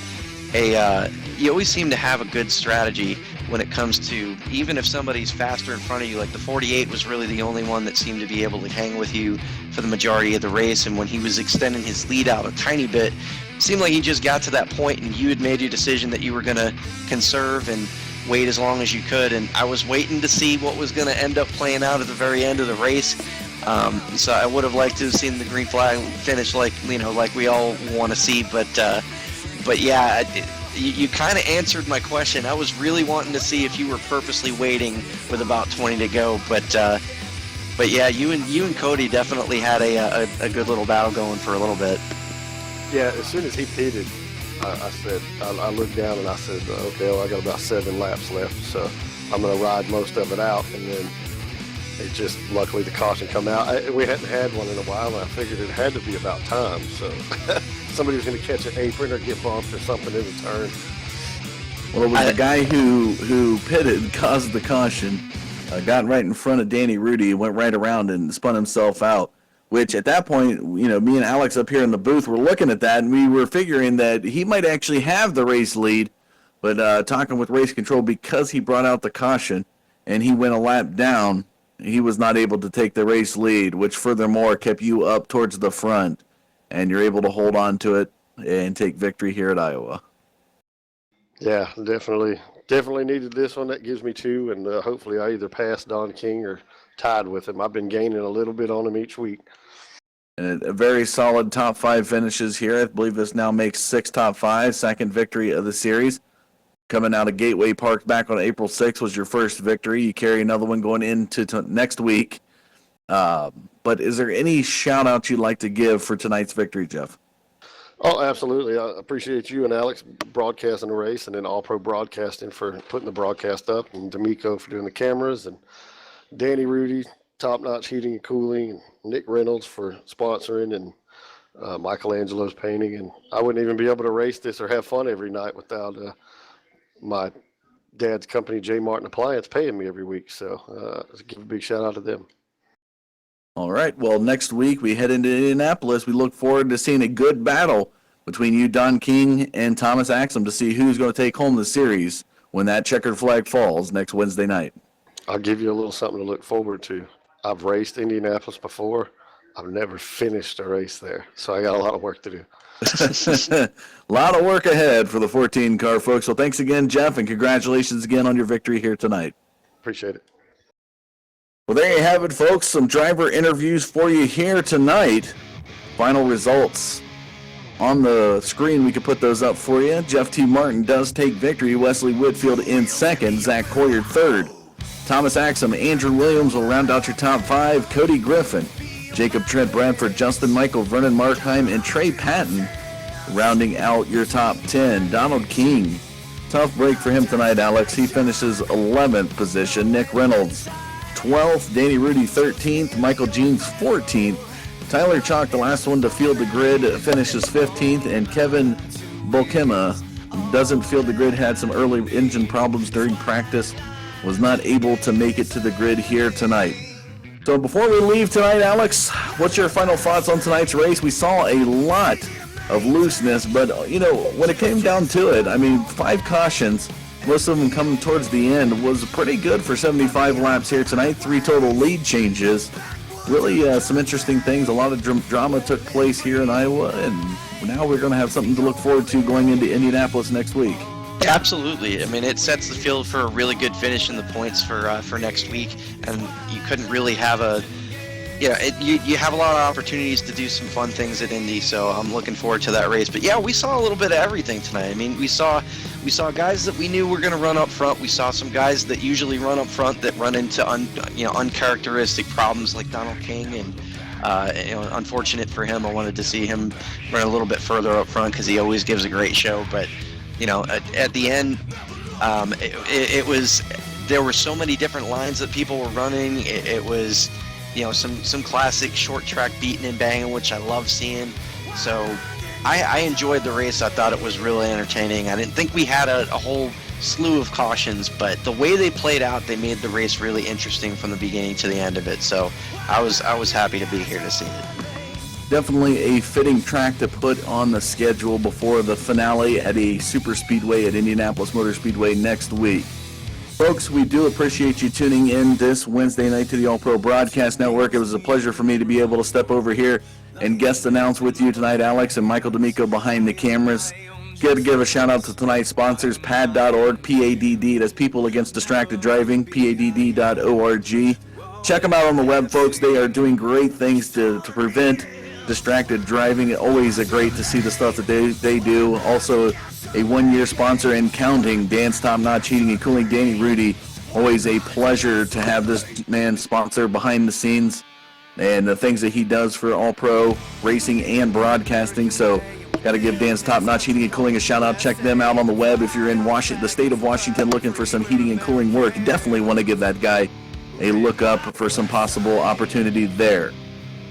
a good strategy when it comes to, even if somebody's faster in front of you. Like the 48 was really the only one that seemed to be able to hang with you for the majority of the race, and when he was extending his lead out a tiny bit, it seemed like he just got to that point and you had made your decision that you were going to conserve and wait as long as you could. And I was waiting to see what was going to end up playing out at the very end of the race. So I would have liked to have seen the green flag finish like we all want to see, but yeah, you kind of answered my question. I was really wanting to see if you were purposely waiting with about 20 to go, but yeah, you and Cody definitely had a good little battle going for a little bit.
Yeah, as soon as he pitted, I looked down and I said, okay, well, I got about 7 laps left, so I'm going to ride most of it out. And then it just, luckily the caution come out. We hadn't had one in a while, and I figured it had to be about time. So somebody was going to catch an apron or get bumped or something in the turn.
Well, it was the guy who pitted, caused the caution, got right in front of Danny Rudy, went right around and spun himself out. Which at that point, me and Alex up here in the booth were looking at that, and we were figuring that he might actually have the race lead. But talking with race control, because he brought out the caution and he went a lap down, he was not able to take the race lead, which furthermore kept you up towards the front, and you're able to hold on to it and take victory here at Iowa.
Yeah, definitely needed this one. That gives me 2, and hopefully I either pass Don King or tied with him. I've been gaining a little bit on him each week.
And a very solid top 5 finishes here. I believe this now makes 6 top 5, second victory of the series. Coming out of Gateway Park back on April 6th was your first victory. You carry another one going into next week. But is there any shout-out you'd like to give for tonight's victory, Jeff?
Oh, absolutely. I appreciate you and Alex broadcasting the race, and then All Pro Broadcasting for putting the broadcast up, and D'Amico for doing the cameras, and Danny Rudy, Top Notch Heating and Cooling, and Nick Reynolds for sponsoring, and Michelangelo's painting. And I wouldn't even be able to race this or have fun every night without my dad's company, J. Martin Appliance, paying me every week. So let's give a big shout out to them.
All right. Well, next week we head into Indianapolis. We look forward to seeing a good battle between you, Don King, and Thomas Axum to see who's going to take home the series when that checkered flag falls next Wednesday night.
I'll give you a little something to look forward to. I've raced Indianapolis before. I've never finished a race there, so I got a lot of work to do.
A lot of work ahead for the 14-car folks. So thanks again, Jeff, and congratulations again on your victory here tonight.
Appreciate it.
Well, there you have it, folks. Some driver interviews for you here tonight. Final results on the screen. We can put those up for you. Jeff T. Martin does take victory. Wesley Whitfield in second. Zach Coyer third. Thomas Axum, Andrew Williams will round out your top 5. Cody Griffin, Jacob Trent Bradford, Justin Michael, Vernon Markheim, and Trey Patton rounding out your top 10. Donald King, tough break for him tonight, Alex. He finishes 11th position. Nick Reynolds, 12th. Danny Rudy, 13th. Michael Jeans, 14th. Tyler Chalk, the last one to field the grid, finishes 15th. And Kevin Bokema doesn't field the grid, had some early engine problems during practice, was not able to make it to the grid here tonight. So before we leave tonight, Alex, what's your final thoughts on tonight's race? We saw a lot of looseness, but, when it came down to it, 5 cautions, most of them coming towards the end, was pretty good for 75 laps here tonight. 3 total lead changes. Really some interesting things. A lot of drama took place here in Iowa, and now we're going to have something to look forward to going into Indianapolis next week.
Absolutely. It sets the field for a really good finish in the points for next week, and you couldn't really have a yeah, you have a lot of opportunities to do some fun things at Indy, so I'm looking forward to that race. But yeah, we saw a little bit of everything tonight. I mean, we saw guys that we knew were going to run up front. We saw some guys that usually run up front that run into uncharacteristic problems like Donald King, and unfortunate for him. I wanted to see him run a little bit further up front because he always gives a great show. But at the end, there were so many different lines that people were running. It was some classic short track beating and banging, which I love seeing. So I enjoyed the race. I thought it was really entertaining. I didn't think we had a whole slew of cautions, but the way they played out, they made the race really interesting from the beginning to the end of it. So I was happy to be here to see it.
Definitely a fitting track to put on the schedule before the finale at a super speedway at Indianapolis Motor Speedway next week. Folks, we do appreciate you tuning in this Wednesday night to the All Pro Broadcast Network. It was a pleasure for me to be able to step over here and guest announce with you tonight, Alex and Michael D'Amico behind the cameras. Got to give a shout out to tonight's sponsors, PADD.org, PADD, that's People Against Distracted Driving, PADD.org. Check them out on the web, folks. They are doing great things to prevent distracted driving. Always great to see the stuff that they do. Also, a one-year sponsor and counting, Dan's Top Notch Heating and Cooling, Danny Rudy. Always a pleasure to have this man sponsor behind the scenes and the things that he does for All Pro racing and broadcasting. So got to give Dan's Top Notch Heating and Cooling a shout out. Check them out on the web if you're in the state of Washington looking for some heating and cooling work. Definitely want to give that guy a look up for some possible opportunity there.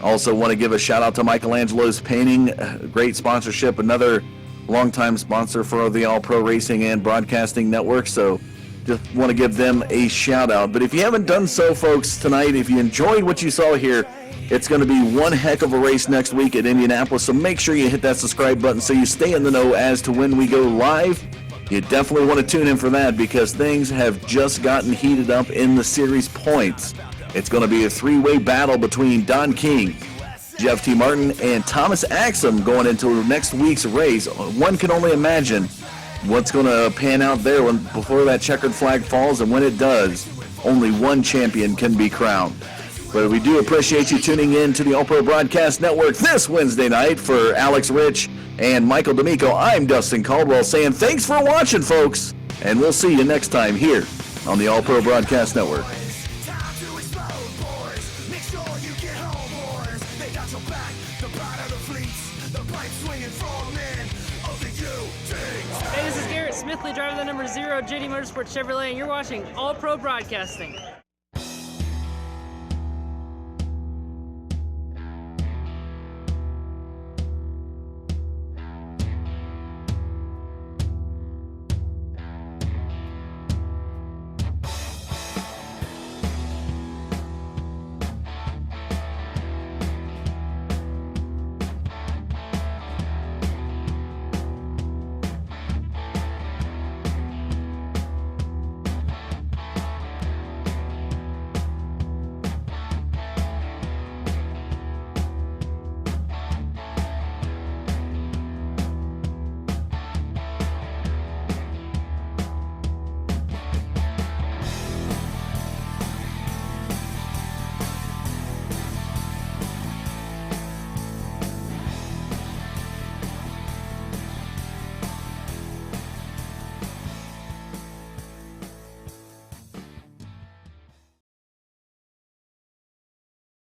Also want to give a shout out to Michelangelo's Painting. Great sponsorship, another longtime sponsor for the All Pro Racing and Broadcasting Network. So just want to give them a shout out. But if you haven't done so, folks, tonight, if you enjoyed what you saw here, it's going to be one heck of a race next week at Indianapolis. So make sure you hit that subscribe button so you stay in the know as to when we go live. You definitely want to tune in for that because things have just gotten heated up in the series points. It's going to be a three-way battle between Don King, Jeff T. Martin, and Thomas Axum going into next week's race. One can only imagine what's going to pan out there before that checkered flag falls, and when it does, only one champion can be crowned. But we do appreciate you tuning in to the All Pro Broadcast Network this Wednesday night. For Alex Rich and Michael D'Amico, I'm Dustin Caldwell saying thanks for watching, folks, and we'll see you next time here on the All Pro Broadcast Network.
Hey, this is Garrett Smithley, driver the number 0 JD Motorsports Chevrolet, and you're watching All Pro Broadcasting.